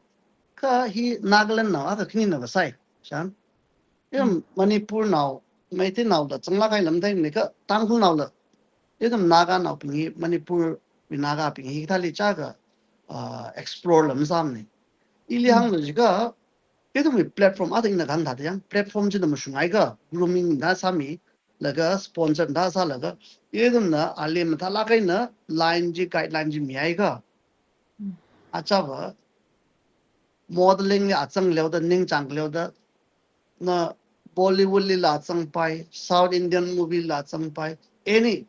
ka hi Nagaland na aka khini na sai shan edum Manipur now mai te now da chang la khai lam dai ni ka tang khu now la edum Naga now pingi Manipur wi Naga pingi thali cha ga explore lam sam ni ili hang lo jiga edum we platform ada ina gan da yang platform ji da mushungai ga grooming da sami laga sponsor da sa laga edum na alim tha la kai na line ji guideline ji mi ai ga acha ba modeling ni achang leo da ning chang leo da na Bollywood li la chang pai South Indian movie la chang pai any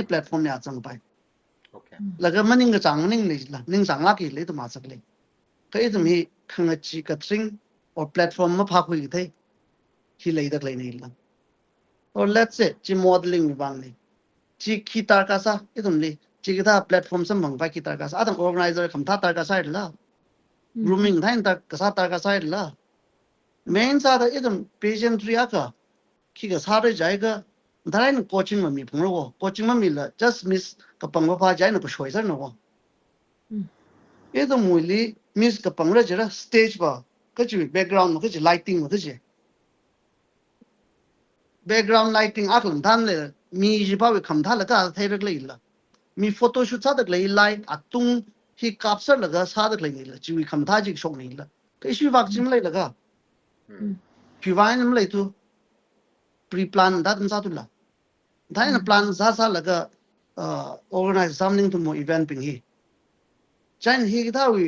platform ni achang pai Okay. laga maning ga chang ning ni la ning chang la ki le to ma sak le kai to mi khang chi ka tring or platform ma pha khu thai hi le dak le ni la or let's say chi modeling bang ni chi ki tar ka sa idum li chi ga platform sam bang ba ki tar ka sa adam organizer kham tha tar ka sa la grooming thain tar ka sa tar ka sa la main sa da idum patient ria ka ki ga sa re jai ga dharai coaching ma mi phung ro coaching ma mi la just miss ka pang ba pha jai na ko shoi sa no idum muli miss ka pang ra jara stage ba ka chi background ma ka chi lighting ma ka chi background lighting aklam than le mi ji pa we kham tha la ka thai rak le la mi photo shoot sa dak le light atung hi capture la ga sa dak le la chi wi kham tha ji shok ni la kai shi wak chim le la ga pi vai nam le tu pre plan da dum sa tu la dai na plan sa sa la ga organize something to mo event ping hi chan hi da wi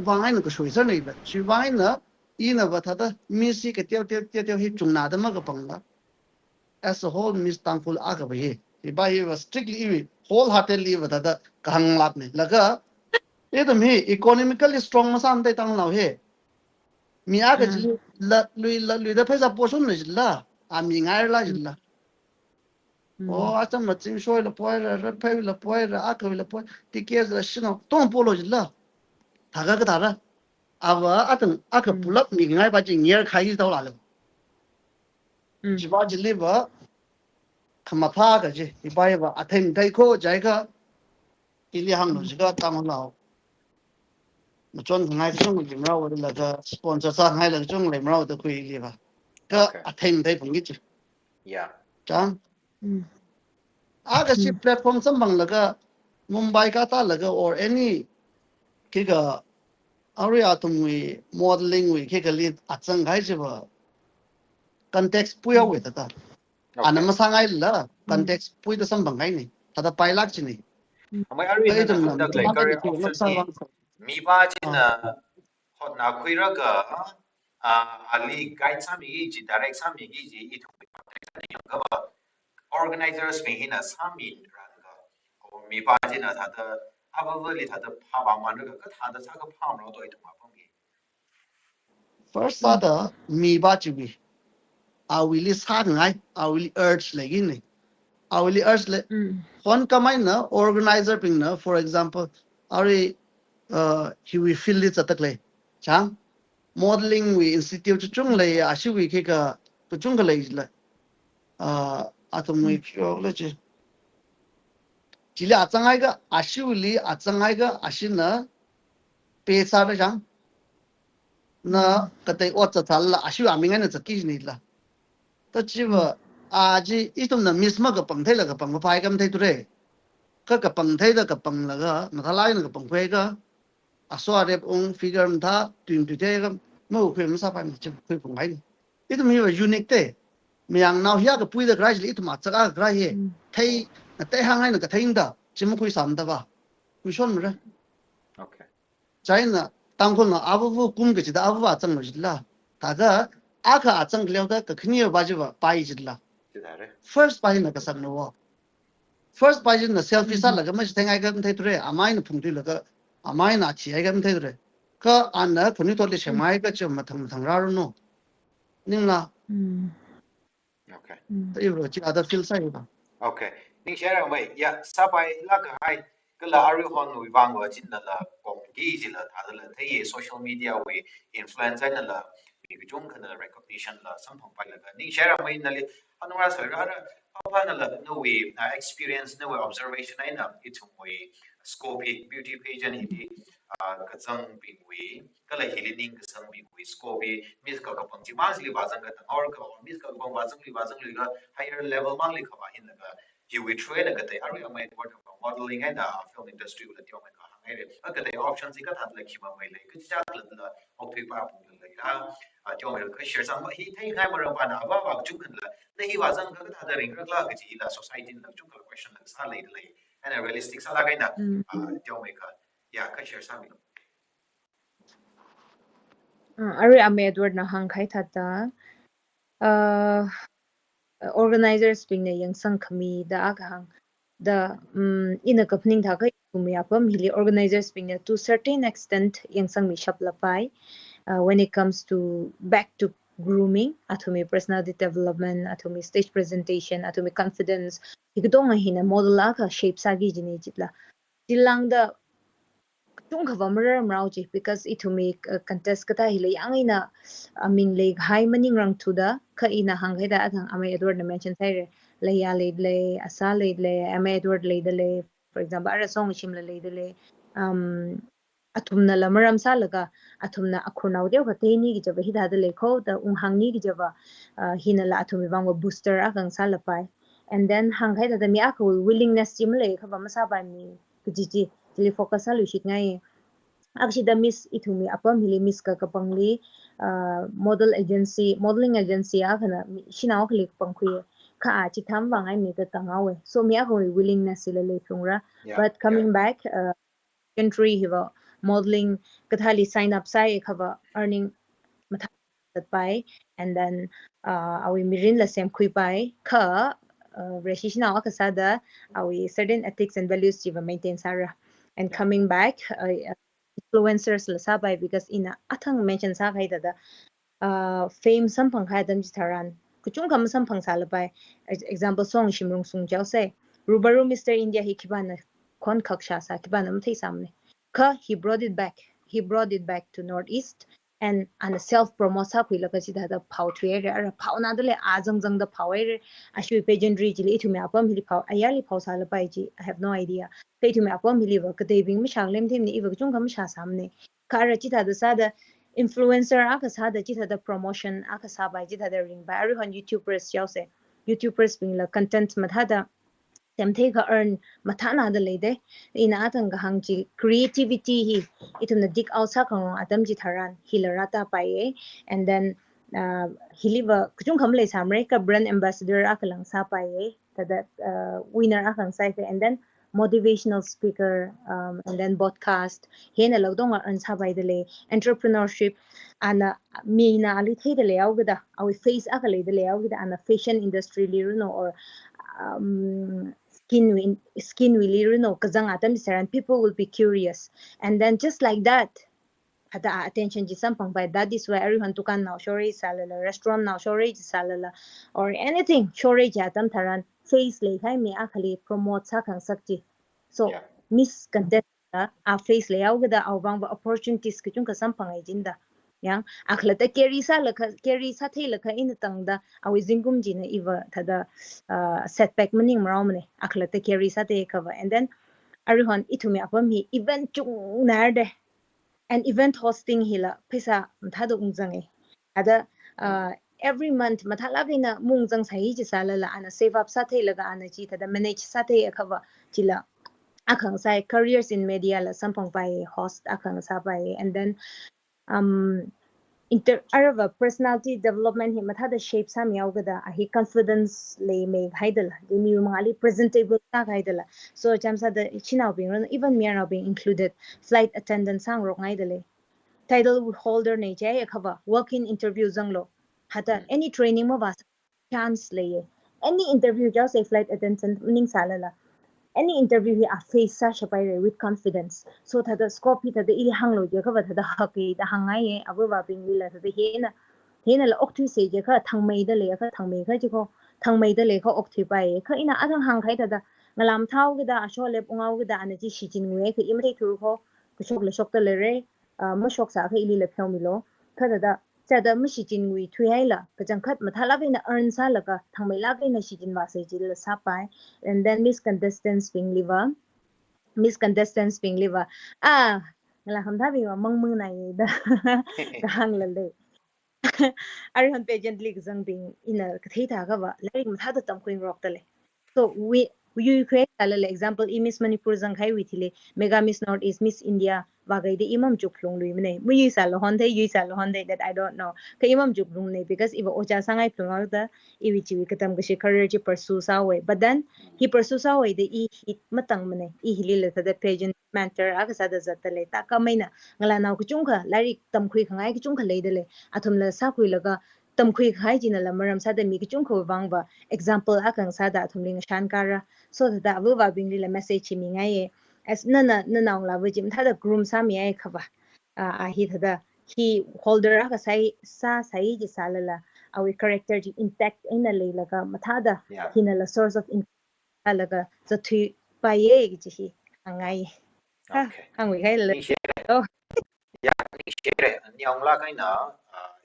wang ai na ko shoi sa nei la chi vai na I na ba tha da mi si ka tiao hi chung na da ma ga pang la as a whole Miss Thankful Agabahi. Ibai was strictly wholeheartedly with the Kahang Lapne. Laga, Edom he economically strong Masan de Tang now he. Miagaji Lui the Pesa portion is la. I mean, Ireland. Oh, I am not sure the poet, repay the poet, Aka the poet, take care of the Shino, don't follow la. Tagatara. Ava Atom Aka pull up me, I batching near Kai Dollar. Jibaji liver. Kamapa ga je ibai ba athen dai ko jai ga ili hang no jiga tang lao ma chon ngai chung ji mra wa la ga sponsor sa ngai la chung le mra da ku ili ba ka athen dai phang gi Yeah. chang aga chi platform sam bang la ga Mumbai ka ta la ga or any ki ga area tum wi modeling wi ki ga li achang gai je ba context puya we ta ana ma sangai la context pui da sam bang ngai ni ta da pai lak chi ni Amai ari kai na dum hang nam dak lai ta ga career ki option nak sa ni bang mi ba chin na hot na khuira ga ali guide sami ji direct sami ji I thu ga ba organizers me hina sami ran ga o mi ba chin na tha da aba li tha da pha ba man ga ka tha da sa ga pha ma do I thu ma pang gi first ada mi ba chi bi I will sa ngai I will urge lagi ni I will urge le hon kamai na organizer ping na for example ari he will feel it atak le chang modeling we institute chung le ashi we ke ka to chung le le atom we pyo le chi le achangai ga ashi uli achangai ga ashi na pe sa da chang na katai ot cha thal la ashi aminga na chaki ni la ta chi wa aji itum na misma ka pang thai la ka pang phai kam thai tu re ka pang thai da ka pang la ga na thalai na ka pang phai ga aswa re ong figure m tha twin tu te ga mo khwe m sa pa mi chi khwe pang hai itum hi wa unique te miang now hia ka pui da grai li itum a cha ga grai he thai na te hang hai na ka thai da chi mo khoi sam da ba ku shon m re Okay. China tang khol na abu bu kum ge chi da abu ba chang lo ji la ta ga a ka chang le da ka khni ba ji ba pai ji la first pai na ka sang no first pai jin na selfie sa la ga ma theng ai ga thai tu re amai na phung tu la ga amai na chi ai ga thai tu re ka an na phuni to le shemai ga chum ma thang ra ro no ning la Okay. ta i ro chi ada feel sai ba Okay. Ning share mai ya sabai la ka hai ka la ari hon wi wang wa chin na la kong gi ji la tha la thai social media we influencer na la wi jong kana recognition la samphang pai la ni share mai na le anura sa ra pa na la no we experience no we observation aina itum we scope beauty page and hiti ka chang bi we ka la hilining ka sang bi we scope mis ka pang ji mas li ba jang ka or ka mis ka pang ba jang li ga higher level mang li kha ba hin la ga you we train ka te ari amai what modeling and film industry la ti ma ka hangai re ka te options ka that la khima mai le ka cha la ok pi pa pu la la ti ma ka share sang hi thai khai ma ra ba na ba chung kan la na hi ba jang ka ta da ring la ka ji la society la chung ka question la sa le le and a realistic sa la ga na ti ma ka ya ka share sang mi Ari ame Edward na hang khai thata organizers ping na yang sang khami da aghang the in a company tha kai kumi apam hili organizers ping na to certain extent yang sang mi shap lapai when it comes to back to grooming atumi personality development atumi stage presentation atumi confidence ikdong hina model la ka shape sagi jini jitla tilang da chung khawam rauji because itumi contest kata hile yangina aming le hai maning rang thuda kha ina hangai da athang ame Edward na mention thaire le ya le asa le ame Edward le de for example ara song shim le de athumna lamaram salaga athumna akhurnaw de khate ni gi jaba hida de le kho da hang ni gi jaba hina la athumi bang booster akang sala pai and then hangai da mi akul willingness chim le kha ba masa ba ni ji li focus alu shit ngai actually the miss itumi apam hili miss ka kapangli model agency modeling agency a khana shinaw khli pangkhui kha a chi tham wangai me ka tangawe so mi a hoi willingness le le thungra but coming back entry hiwa modeling kathali sign up sai khaba earning matha pai and then awi mirin la sem khui pai kha reshishna ka sada awi certain ethics and values jiva maintain sara and coming back influencers la sabai because ina athang mention sa khai da fame sampang khai dam jitharan kuchung kam sampang sa la bai example song shimrung sung jaw say rubaru Mr. India hi kibana kon khaksha sa kibana mthai samne ka he brought it back to northeast and a self promote sa khila ka chida da phau thwe re ara phau na dele ajang jang da phau re ashu pageantry jili ithumi apam hili phau ayali phau sa la pai ji I have no idea kai thumi apam hili wa ka dei bing mi shanglem them ni iwa chung kam sha samne ka ra chida da sa da influencer aka sa da chida da promotion aka sa bai chida da ring ba ari on youtubers yaw se youtubers bing la content matha da temthei ka earn mathana da leide ina atang ga hangji creativity hi itumna dik outside kang atam ji tharan hilarata paye and then hiliba kuchung kham le samre ka brand ambassador akalang sa paye tada winner akang sai and then motivational speaker and then podcast hena lodong earn sa bai dele entrepreneurship ana mina ali thei de le awgada awi face akale de le awgada ana fashion industry liruno or skin will know kazang atam saran people will be curious and then just like that hada attention ji sampang by that is why everyone tukan now shorey salala restaurant now shorey salala or anything shorey jatam tharan face le khai me akhali promote sa khang sakji so miss content a face le awgada awbang opportunities kichung ka sampang ai jinda yang akhlata carry sa thei lakha in tangda awi jingum ji na iwa thada setback maning mrawmne akhlata carry sa te cover and then arihon ithumi apam hi event chung narde and event hosting hila pesa thadu ungjange ada every month mathalagina mungjang sai ji salala ana save up sa thei laga ana ji thada manage sa thei cover chila akhang sai careers in media la sampang pai host akhang sa pai and then arava personality development hi matha da shape sam yaugada hi confidence le me haidala de mi mangali presentable ta haidala so chamsa da chinau bing even me now being included flight attendant sang rok ngaidale title holder ne jay khaba work in interview janglo hata any training ma ba chance le any interview just say flight attendant meaning salala any interview he a face sa shapai with confidence so that the scope he that ili hanglo je kha that the happy the hangai ye abu ba ping la that hena la okthu se je kha thangmei da le kha thangmei kha ji ko thangmei da le kha okthu pai kha ina athang hang khai da ngalam thau ga da asho le pungau ga da ana ji shijin ngue kha imre thu ko kushok le shok ta le re ma shok sa kha ili le phyo mi lo kha da sada mu shijin wi thui hai la kajang khat matha la na earn sa la ka thangmai la na shijin wa sai jil sa pai and then miss contestants ping liver ngala ham tha bi wa mang mung nai da ka hang la le ari han pageant lig zang bing ina ka thei tha ga ba lai matha da tam khoi rock ta le so we create ala example Miss Manipur zang khai wi thile mega Miss North East Miss India wa gai de imam juk flung lui mne mu yi sal hon thei that I don't know ka imam juk flung ne because iba ocha sangai flung out da iwi chi katam ga she career ji pursue sa way but then he pursue sa way de hit matang mne hili le da pageant mentor aga sa da zat le ta ka maina ngala naw ku chung kha lari tam khui khangai ku chung kha le de le athum la sa khui la ga tam khui khai jina la maram sa da mi ku chung kho wang ba example akang sa da thum ling shan kara so that abu ba bing li la message mi ngai ye as na la bu jim tha da groom sa mi ai kha ba a hi da he holder ka sai ji sa la our character ji intact ina le la ga matha da hina la source of income la ga za thu pa ye ji hi angai ha hang wi kai la oh ya ni share nyong la kai na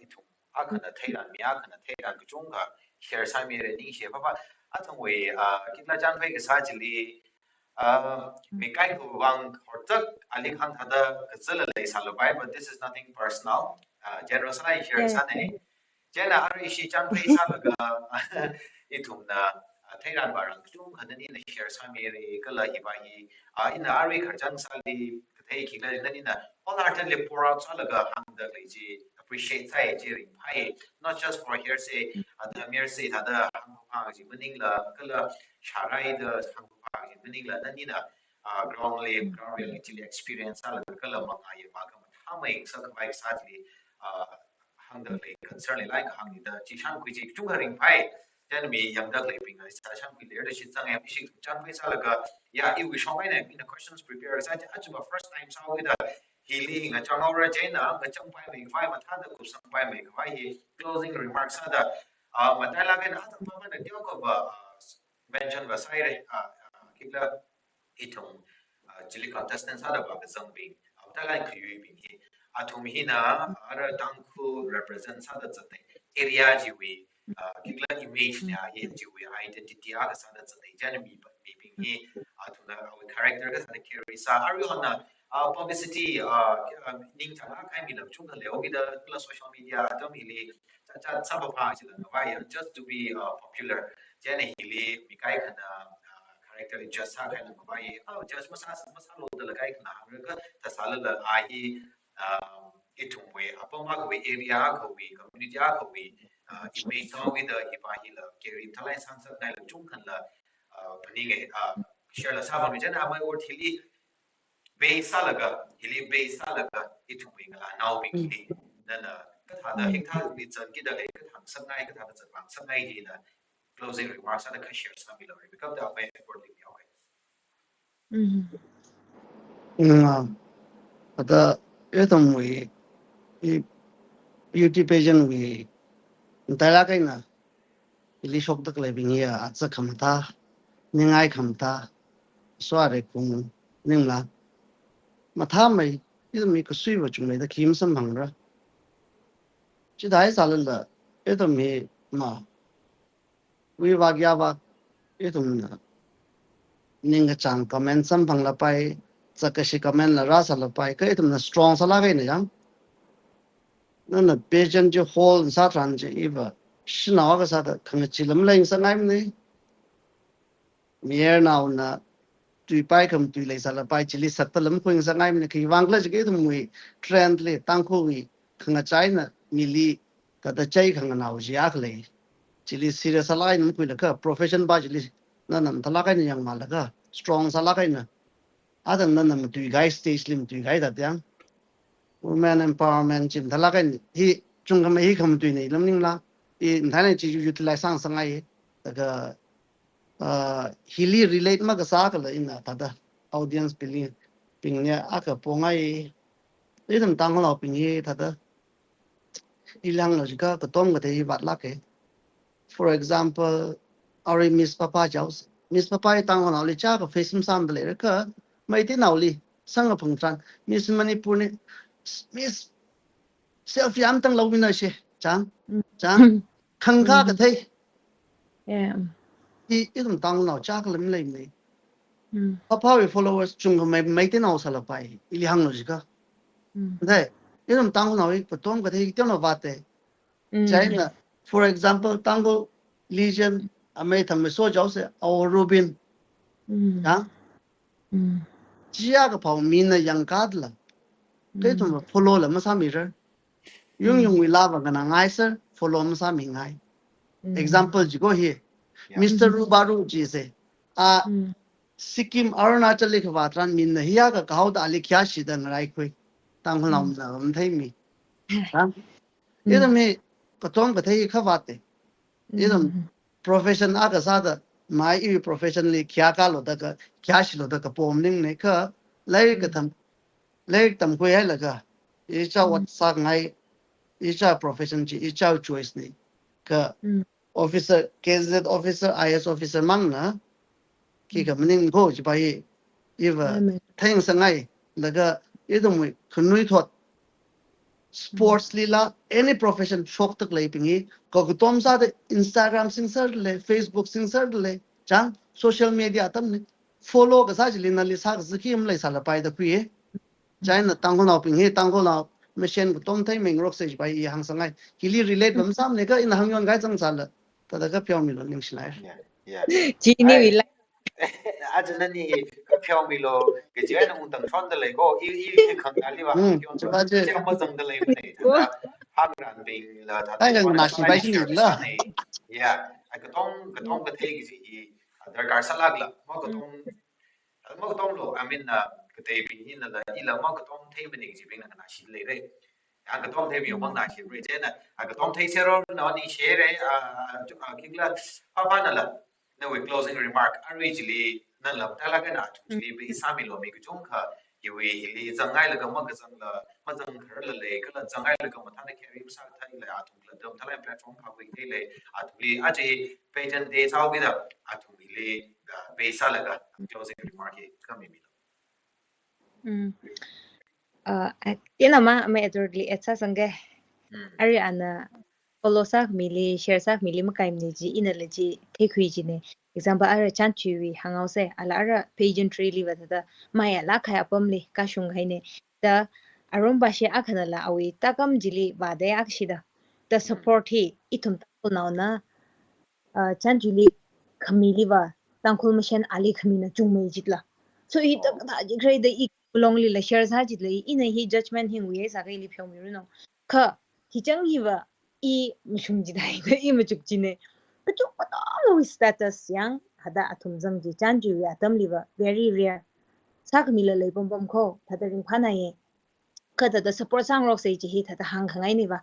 itu akana thailand mi akana thailand ku chung ga share sa mi re ni she pa pa atong we kitla jan phai ga sa chili mi kai ku wang hortak ali khan thada kazal le salo bai but this is nothing personal general sa share sa ne jena ari shi jan phai sa la ga itum na thailand barang chung khanani na share sa mi re kala hi ba hi ina ari kharjang sa li thei ki la nani na wholeheartedly pour out salaga hang the leji appreciate sai ji ring pai not just for here say the mere say the hang pa ji winning la kala sharai the hang pa ji winning la nani na ground reality experience salaga kala ma ye ma ka ma mai sa ka bai sa ji hang the le concern like hang the ji shan ku ji chung ring pai then me yang da le ping sa shan ku le de shi zang ya bi shi chang pai salaga yeah if we show in the questions prepared sa actually first time sa with the healing a chang over jena a chang pai mai fai ma tha da ku sang pai mai ka hi closing remarks sa da ma ta la ga na ta ma na dio ko ba mention ba sai re kibla itong chili contestant sa da ba ga zang bi ta la ku yu bi hi atum hi na ara dang ku represent sa da zate area ji we kibla image na hi ji we identity a sa da zate jan mi ba mi bi hi atuna our character ga sa da carry sa ariona publicity ning changa kai mi lam chung le ogi da plus social media to mi li cha sa ba pha ji la ba ya just to be popular jan hi li mi kai khana character just sa kai na ba ye just masa lo da la kai khana ha ga ta sa la ai itum we apoma ko we area ko we community ko we image so with the hipa hi la carry thalai sang sa dai la chung khan la pani ge share la sa ba mi jan ma word hili base salaga hili base salaga itu pingala now ping hili nana ka tha da hek tha ni chan ki da le ka thang sang ngai ka tha da chan sang ngai ji na closing remarks ada ka share sa mi lo become the way for the okay ada etam we beauty pageant we ntala kai na ili shop tak le bingi atsa khamta ningai khamta sware kung ningla matha mai idu mi ku sui wa chung le da kim sam hangra chi dai salal da etam me ma we wa gya ba etum na ninga chang comment sam phang la pai chakashi comment la ra sa la pai ka etum na strong sala ga ne jam na pageant je hall sa tran je iba shina ga sa da khang chi lam lai sa ngai ne mier now na tùy pai cầm tùy lấy sao là pai chỉ lý sắc lắm khuyên sang ngay mình khi vang lên cái thùng mùi trend le tăng khu vị khang trái na mili cả ta trái khang nào gì ác le chỉ lý serious lại mình khuyên là cái profession ba chỉ lý na nằm thala cái này yang mà là cái strong sala cái na à thằng na nằm tùy guy stage lim tùy guy đặt yang women empowerment chim thala cái hi chung cái hi không tùy này lắm nhưng là thì thái này chỉ utilize sang ngay cái hili relate ma ka sa ka la ina tada audience ping ne aka pongai idam tang la ping ye tada ilang la ka tom ka te bat la ke for example our miss papa jaus miss papa tang la li cha ka face sam le ka mai ti naw li sang a phang tran miss manipur ne miss selfie am tang lo min na she chang khang kha ka thei yeah i dum tang no cha ka lim lai mai mm pa followers chung ko mai te no sala pai ili hang no jika mm dai i dum tang no i patom ka thei te no ba te China for example tango legion amei tham so jaw se our rubin ya chia ka pau min na yang ka la ke tum follow la ma sa mi ra yung wi la ba ga na ngai sir follow ma sa mi ngai example ji go hi Mr. Rubaru ji se a Sikkim Arunachal le khwa tran min na hiya ka kaw da ali kya shi da ngai khoi tang hlam na thai mi ha ये में कतों कथे खवाते ये profession aga sada mai I professionally kya ka lo da ka kya shi lo da ka pomning ne ka lai ka tham lai tam ko ya la ka ye cha wat sa ngai ye cha profession ji ye cha choice ne ka officer KZ officer IS officer mang na ki ka mning ko ji ba ye iwa theng sa ngai la ga ye dum khunui thot sports lila any profession shok tak lai pingi ko tom sa de Instagram sing sar le Facebook sing sar le chang social media tam ne follow ka sa jilin na li sa zki am lai sala pai da pui china tang ho na pingi tang ho na machine ko tom thai meng rok se bai I hang sangai kili relate bam sam ne ka in hang yon gai chang sala ta da ka pyo mi lo ning shlai yeah chi ni wi la aja nani ka phèo mi lo cái chuyện nó tầng thon de lei go i khang na li wa hang kyon che ba ba je che ma zang de lei ma nei tha da hang ran bing la tha da ai you ga want na to shi try bai to shi share ni sa la nei yeah ai ka thei gi ji dar kar sa lag la ma ka tong lo I mean ka tei bi ni na la I la ma ka tong thei ma nei ji bing na na shi lei re ya ka tong thei bi mo na shi re je na ka tong thei se ro no ni share re kingla pa na la no we closing remark originally nan lam ta la ga na chu chi bi sami lo mi ku chung kha yi we li zangai la ga ma ga zang la ma zang khar la le ka la zangai la ga ma tha ne ke ri sa tha la a thum la dom tha la platform kha wi le a thu li a ji patent de sao bi da a thu li be sa la ga closing remark ye ka mi mi tina ma me edwardly etsa sange ari ana follow sak mili share sak mili ma kai ni ji ina le ji ke khui ji ne example ara chan chu wi hangau se ala ara pageantry li wa da ma ya la khaya pam le ka shung hai ne da arom ba she akhana la awi takam jili ba de ak shida the support hi itum ta na na chan juli khamili wa tangkhul mission ali khamina chungmei jitla so I ta da ji grade the longly la shares ha jitla ina hi judgment hi wi sa ga li phyo mi no kha hi chang hi wa I mushum ji dai da I mu chuk ji ne chu pa no status yang hada athum jang ji chan ju ya tam li wa very rare sak mi la le bom bom kho thada ring phana ye kha da support sang rok sei ji hi thada hang khangai ni wa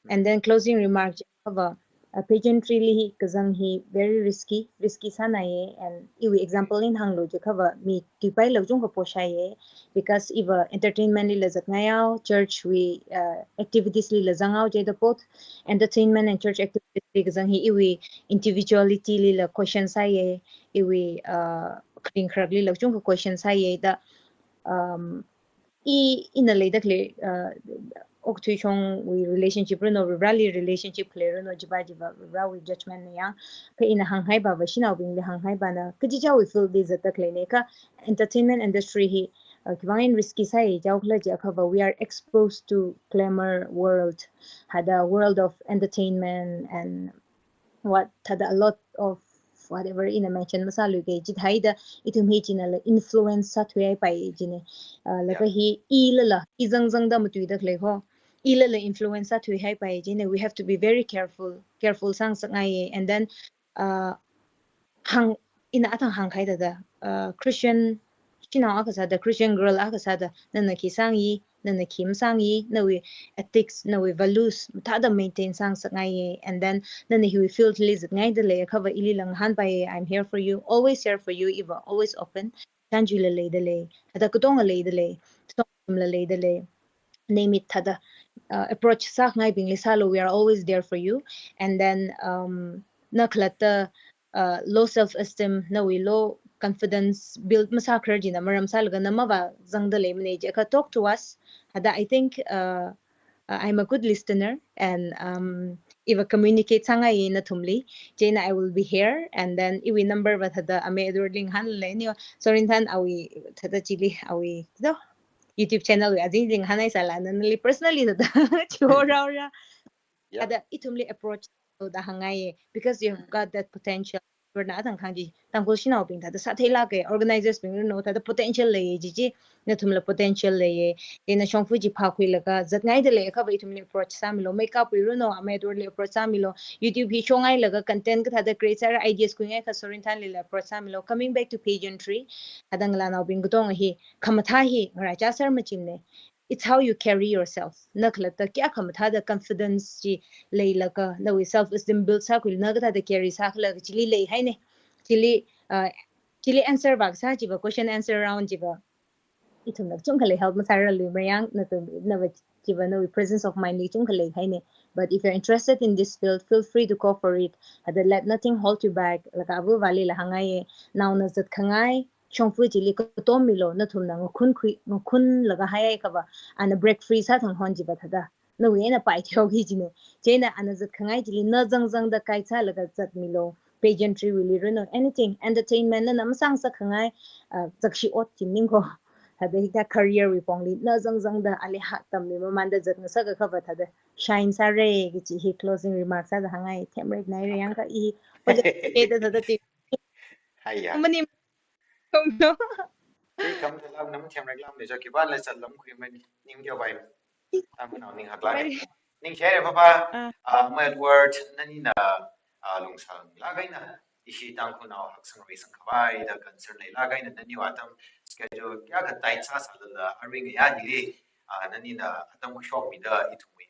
and then closing remark of a pageantry li kazang hi very risky sana ye and iwi example in hanglo je cover me tipai lo jong ko posha ye because if entertainment li lazat ngayao church we activities li lazangao je the both entertainment and church activities li kazang hi iwi individuality li la question sa ye iwi kring khrag li lo jong ko question sa ye da I in a later clear ok thui chong we relationship no rally relationship clear no jiba jiba ra we judgment ya ka in hang hai ba shina wing le hang hai ba na ka ji ja we feel this at the ka entertainment industry hi kwangin risky sai jaw khla ja kha we are exposed to glamour world had a world of entertainment and what had a lot of whatever in a mention masalu ke jit haida itum hi china la influence sa thuai pai jine la ka hi ilala izang da mutui da khle ho ilala influence sa thui hai pai jine we have to be very careful sang sangai and then hang in atang hang khai da Christian china aka sa the Christian girl aka sa da nana ki sang yi nana kim sang yi na we ethics na we values ta da maintain sang sangai and then nana he will feel liz ngai da le cover ili lang han pai I'm here for you always here for you Eva always open tanjula le da le hada kutong le da le tom le da le name it thada approach sa ngai bing le salo we are always there for you and then na khlata low self esteem na we low confidence build masakar jina maram salga na mawa zangda le mne je ka talk to us hada I think I'm a good listener, and if I communicate sangai na thumli, Jane, I will be here, and then if we number but hada ame edwardling han lenyo sorin than awi hada chili awi do YouTube channel we ading ding hanai sala nanali personally da chora Yeah. ada itumli approach to the hangai because you've got that potential we're not ang kanji tangkol sinaw ping da sa thela ke organizers ping no da potential le ji ji na tumla potential le ye na shongfu ji pha khui la ka zat ngai de le kha bai tumli approach samilo makeup we no ame dor le approach samilo YouTube hi shongai la ka content ka da creator ideas ku ngai ka sorin than le approach samilo coming back to pageantry adang la naw ping gutong hi khamatha hi ngra cha sar ma chim ne it's how you carry yourself nakla ta kya khamatha da confidence ji leilaka na we self esteem build sa kul na ga da carry sa khla chili lei haine chili chili answer bag sa ji ba question answer round ji ba itum nak chung khale help ma sar lu mayang na to na ba ji ba no presence of mind li chung khale haine but if you're interested in this field feel free to go for it ada let nothing hold you back laka abu wali la hangai now na zat khangai chongfu chili ko to milo na thum na khun laga hayai ka ba ana break free sa thang hon ji ba thada no we na pai thau gi ji ne chena ana zat khangai chili na jang jang da kai cha laga zat milo pageantry really no anything entertainment na nam sang sa khangai zakshi ot chin ko hada hita career we pongli na jang jang da ali ha tam ni man da zat na sa ka ba thada shine sa re gi chi hi closing remarks sa hangai themrek nai re yang ka I e da da ti Hay ya. mani không đó Cái cắm thì làm nắm thêm rạch làm để cho cái bạn lại sẵn lắm khuyên mình nhưng điều vậy ta mới nào mình hạt lại Very- nhưng chế này papa à mà Edward nên là lùng sang lá cái nè ishi tang ko nào học sang reason kabai da concern này lá cái nè nên nhiều atam schedule kya cái tay sa sa là aring ya ni đi nên là atam ko shop mi da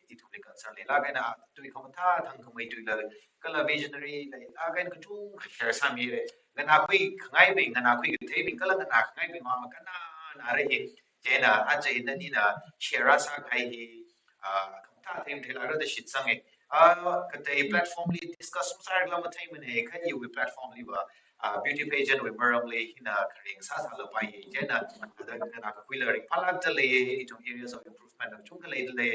itu ni concern này lá cái nè tôi không tha thằng không mấy tôi là cái là visionary này lá cái cái chung share sa mi ngân hàng quy ngay bình ngân hàng quy cái thế bình cái là ngân hàng ngay bình mà cái na rồi thì thế là anh chị nên là share sa cái thì không ta thêm thế là rất là shit sang ấy cái platform li discuss sai làm thay mình hay cái nhiều platform li và beauty pageant we meram li hina kering sa sa lo pai thế là ada ngân hàng quy là palak the le trong areas of improvement of chung cái le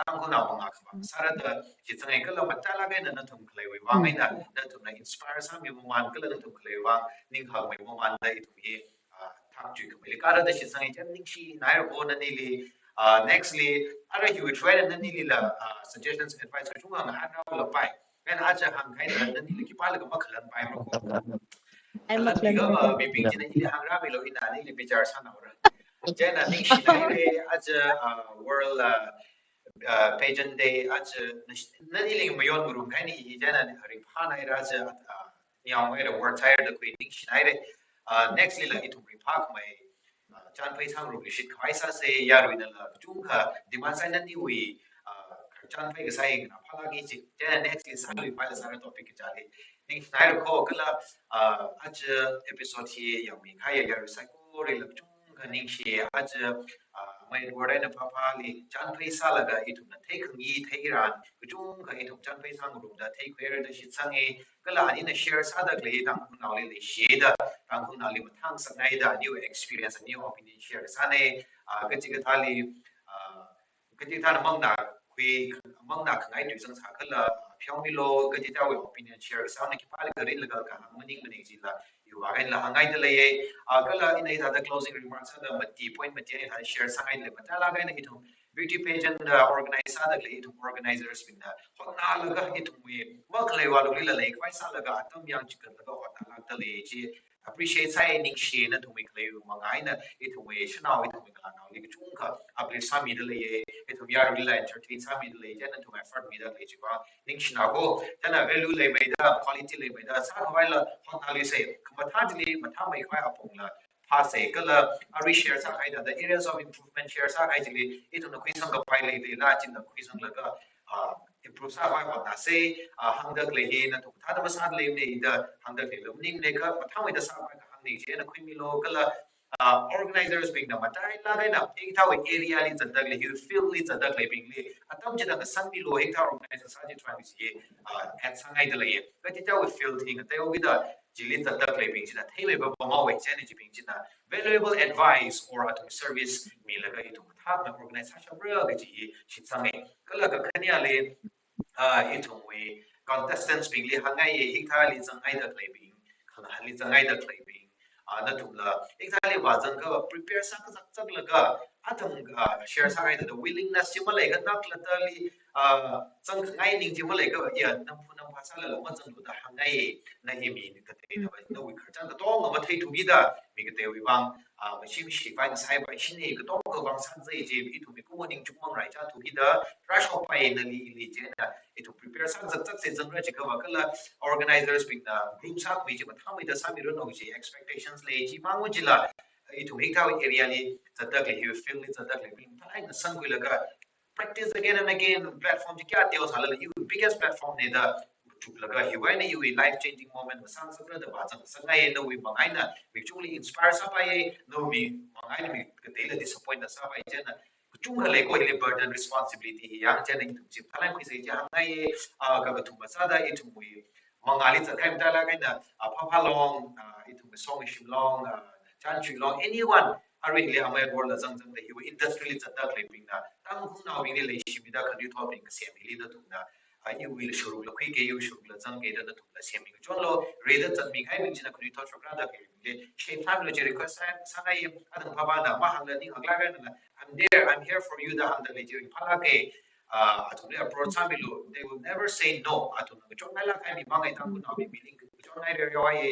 tang ko na mga ka sa ra da shit sang ấy cái là mặt ta la cái là nó thùng clay we wang ấy na nó thùng là inspire sa mi mo man cái là nó thùng clay wang ning hang mai mo man da itu hi thak ju ka mai ka ra da shit sang ấy chen ning shi na ro bo na ni li nextly ara you try na ni li la suggestions advice ko chung ang han ra la pai kan acha hang kai na ni li ki pa la ka ma khalan pai ma ko ai khalan mặc bi lần ga ma bi ping jin ni li hang ra bi lo ina ni li bi jar sa na ora jana ning shi nai re acha world pageant day acha na ni li ma yon mu rum kai ni jana ri pha nai ra acha nyang ai ra word tired the queen ning shi nai re nextly la itu ri pha mai chan phai sang ru shit khwai sa se ya ru na la chung kha demand sai na ni wi chan phai ga sai na phala gi chi jana next is sa lu phai sa ra topic cha le ning sai ru ko kala ach episode hi ya mi khai ya ru sai ko re la chung kha ning shi ach mai word na pha pha li chan phai sa la ga itu na thai khang yi thai ran chung kha itu chan phai sang ru da thai khwer da shit sang e kala ani na share sa da le dang kun na le she da dang kun na le ma thang sa ngai da new experience a new opinion share sa ne ga chi ga thali cái gì ta là mong là quy mong là cái ngày sang sa cái là phiêu mi lo cái gì ta về opinion share sau này cái phải cái là cái mình gì là yêu cái là hàng ngày đó lấy cái là in đây là closing remarks là một tí point một tí này share sang ngày là mà ta là cái này itu beauty pageant organize sa được lấy itu organizers mình họ na là cái itu mình mà cái này vào lúc là lấy cái sa là cái atom yang chỉ cần là cái họ ta là cái lấy chỉ appreciate sai ning shi na tu mi klei ma ngai na I tu we shna we tu mi kala na li chung kha apre sa mi de le e tu ya ri la entertain sa mi de le ja na tu effort mi da le chi ba ning shna ko ta na value le mai da quality le mai da sa hoi la hon na le se ma tha ji le ma tha mai khwai apong la pha se kala ari share sa khai da the areas of improvement share sa khai ji le e tu na khui sang ka pai le la chin na khui sang la ka improve sa vai pa se hang da le he na tu tha da sa le ne da hang da le lo ning ne ka pa tha mai da sa vai ka hang ni je na khui mi lo ka la organizers being the matai la dai na ek thau area li chadak le you feel li chadak le bing li atam jida ka sang bi lo ek thau organizer sa ji try si at sangai de le ka ti thau feel thing te o gida jili chadak le bing jina thei me ba ma we chen ji bing jina valuable advice or at service mi la ga itu thak na organizer sa bra ga ji shi sangai kala ka khania le itu we contestants being li hangai ek thau li sangai da le bing khana li sangai da le bing na thumla exactly wazan ka prepare sa ka chak laga atham share sa ga the willingness chi malai ga nak latali chang ngai ning chi malai ga ya nam phu nam phasa la ma chang da hangai na hi mi ka te na no wi kharcha da tong ma thei thu gi da mi ka te wi bang ma shi shi ba sai ba shi ne ka tong ka bang san zai je bi thu mi ku ning chu mang rai cha thu gi da crash of pai na li je na itu prepare sa chak chak se jang ra chi ka wa kala organizers being the group sa mi je ma tham da sa mi ro no ji expectations le ji mang wo ji la itu hei thau area ni chatak le you feel ni chatak le bin thai na sang wi la ga practice again and again platform ji kya teo sala you biggest platform ne da chuk laga hi wai na you life changing moment ma sang sabra da ba chang sangai no wi mangai na actually inspire sa pa ye no mi mangai na mi ka te la disappoint na sa pa je na chung le ko le burden responsibility yang chen ni chi phalang ki se ja ngai ka ka thuma sa da itu wi mangali cha khai ta la kai na pha pha long itu song shim long chan chui long anyone are really amai bor la jang jang le you industrially cha ta le ping na tang khung na wi le shi mi da ka ni thop ping se mi li da tu na you will shuru la khui ke you shuru la jang ke da tu la se mi chon lo re da chan mi khai mi china khri thop shukra da ke le she time lo je request sa ngai adang pha ba da ma hang la ni hang la ga na I'm here for you da hang da le je phala ke atule approach samilu they will never say no atun chon ngai la khai mi ma ngai tang ku na mi meaning chon ngai re yo ai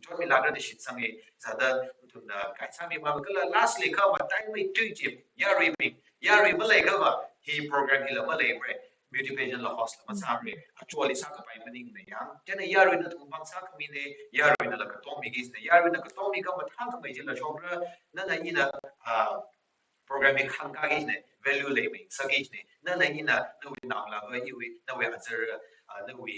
chon mi la da shit sangai zada tun kai sami ma kala lastly ka ma time mi tu ji yari ma le ka ma he program hi la ma le bre beauty pageant la host la ma sa bre actually sa ka pai maning ne yang jana yari na tu bang sa ka mi ne yari na la ka to mi gis ne yari na ka to mi ka ma thang ka mai je la chobra na na ina programming khang ka gi ne value le mi sa gi ne na na ina no wi nam la ba yu wi na wi answer no wi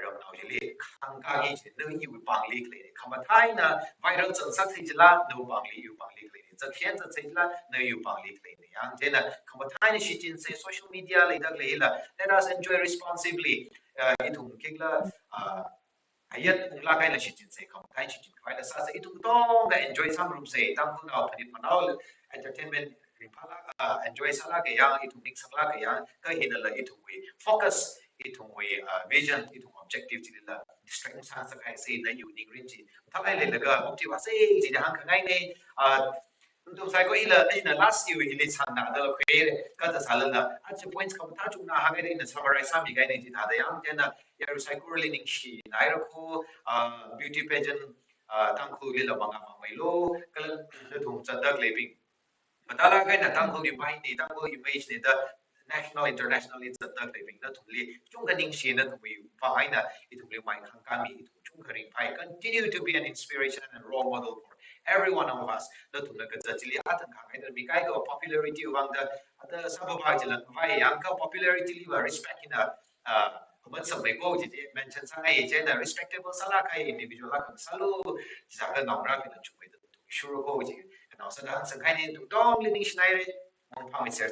ram na ji le khang ka gi ne no yu wi bang le le kham thai na viral chang sak thai jila no bang le yu bang le le za khian za chai jila no yu bang le le yang je na kham thai ni shi jin se social media le dak le la let us enjoy responsibly itum kekla ayat la kai la shi jin se kham thai shi jin kai la sa se itum tong da enjoy sam room se tang khung na phani panau entertainment enjoy sala ke yang itu mix sala ke yang ka hin la itu we focus itu we vision itu objective ji la distract sa sa kai se na yu ning rin ji ta lai le ga motive se ji da hang ngai ne tu sai ko ila ina last year ile chan na da kwe ka ta sala na a che points ka ta chu na ha ga ina summarize sa mi ga ne ji da yang je na ya ru sai ko le ning shi na ro ko beauty pageant tang khu le la ma mai lo ka tu cha dak le bing Madala kai na tang ho di mai ni tang ho image ni da national international is the living na thumli chung ka ning shi na thumi pai na it thumli mai khang ka mi chung ka ring pai continue to be an inspiration and role model for every one of us na thumna ka jachili atan ka ngai mi kai ka popularity wang da sabab ba jila vai yang ka popularity li wa respect ina man sam mai ko ji mention sang ai je na respectable sala kai individual la ka salu sa ka nong ra ka chu mai da shuru ko ji now sa dan sang kai ni tu dong li ning shnai re mong pha mi ser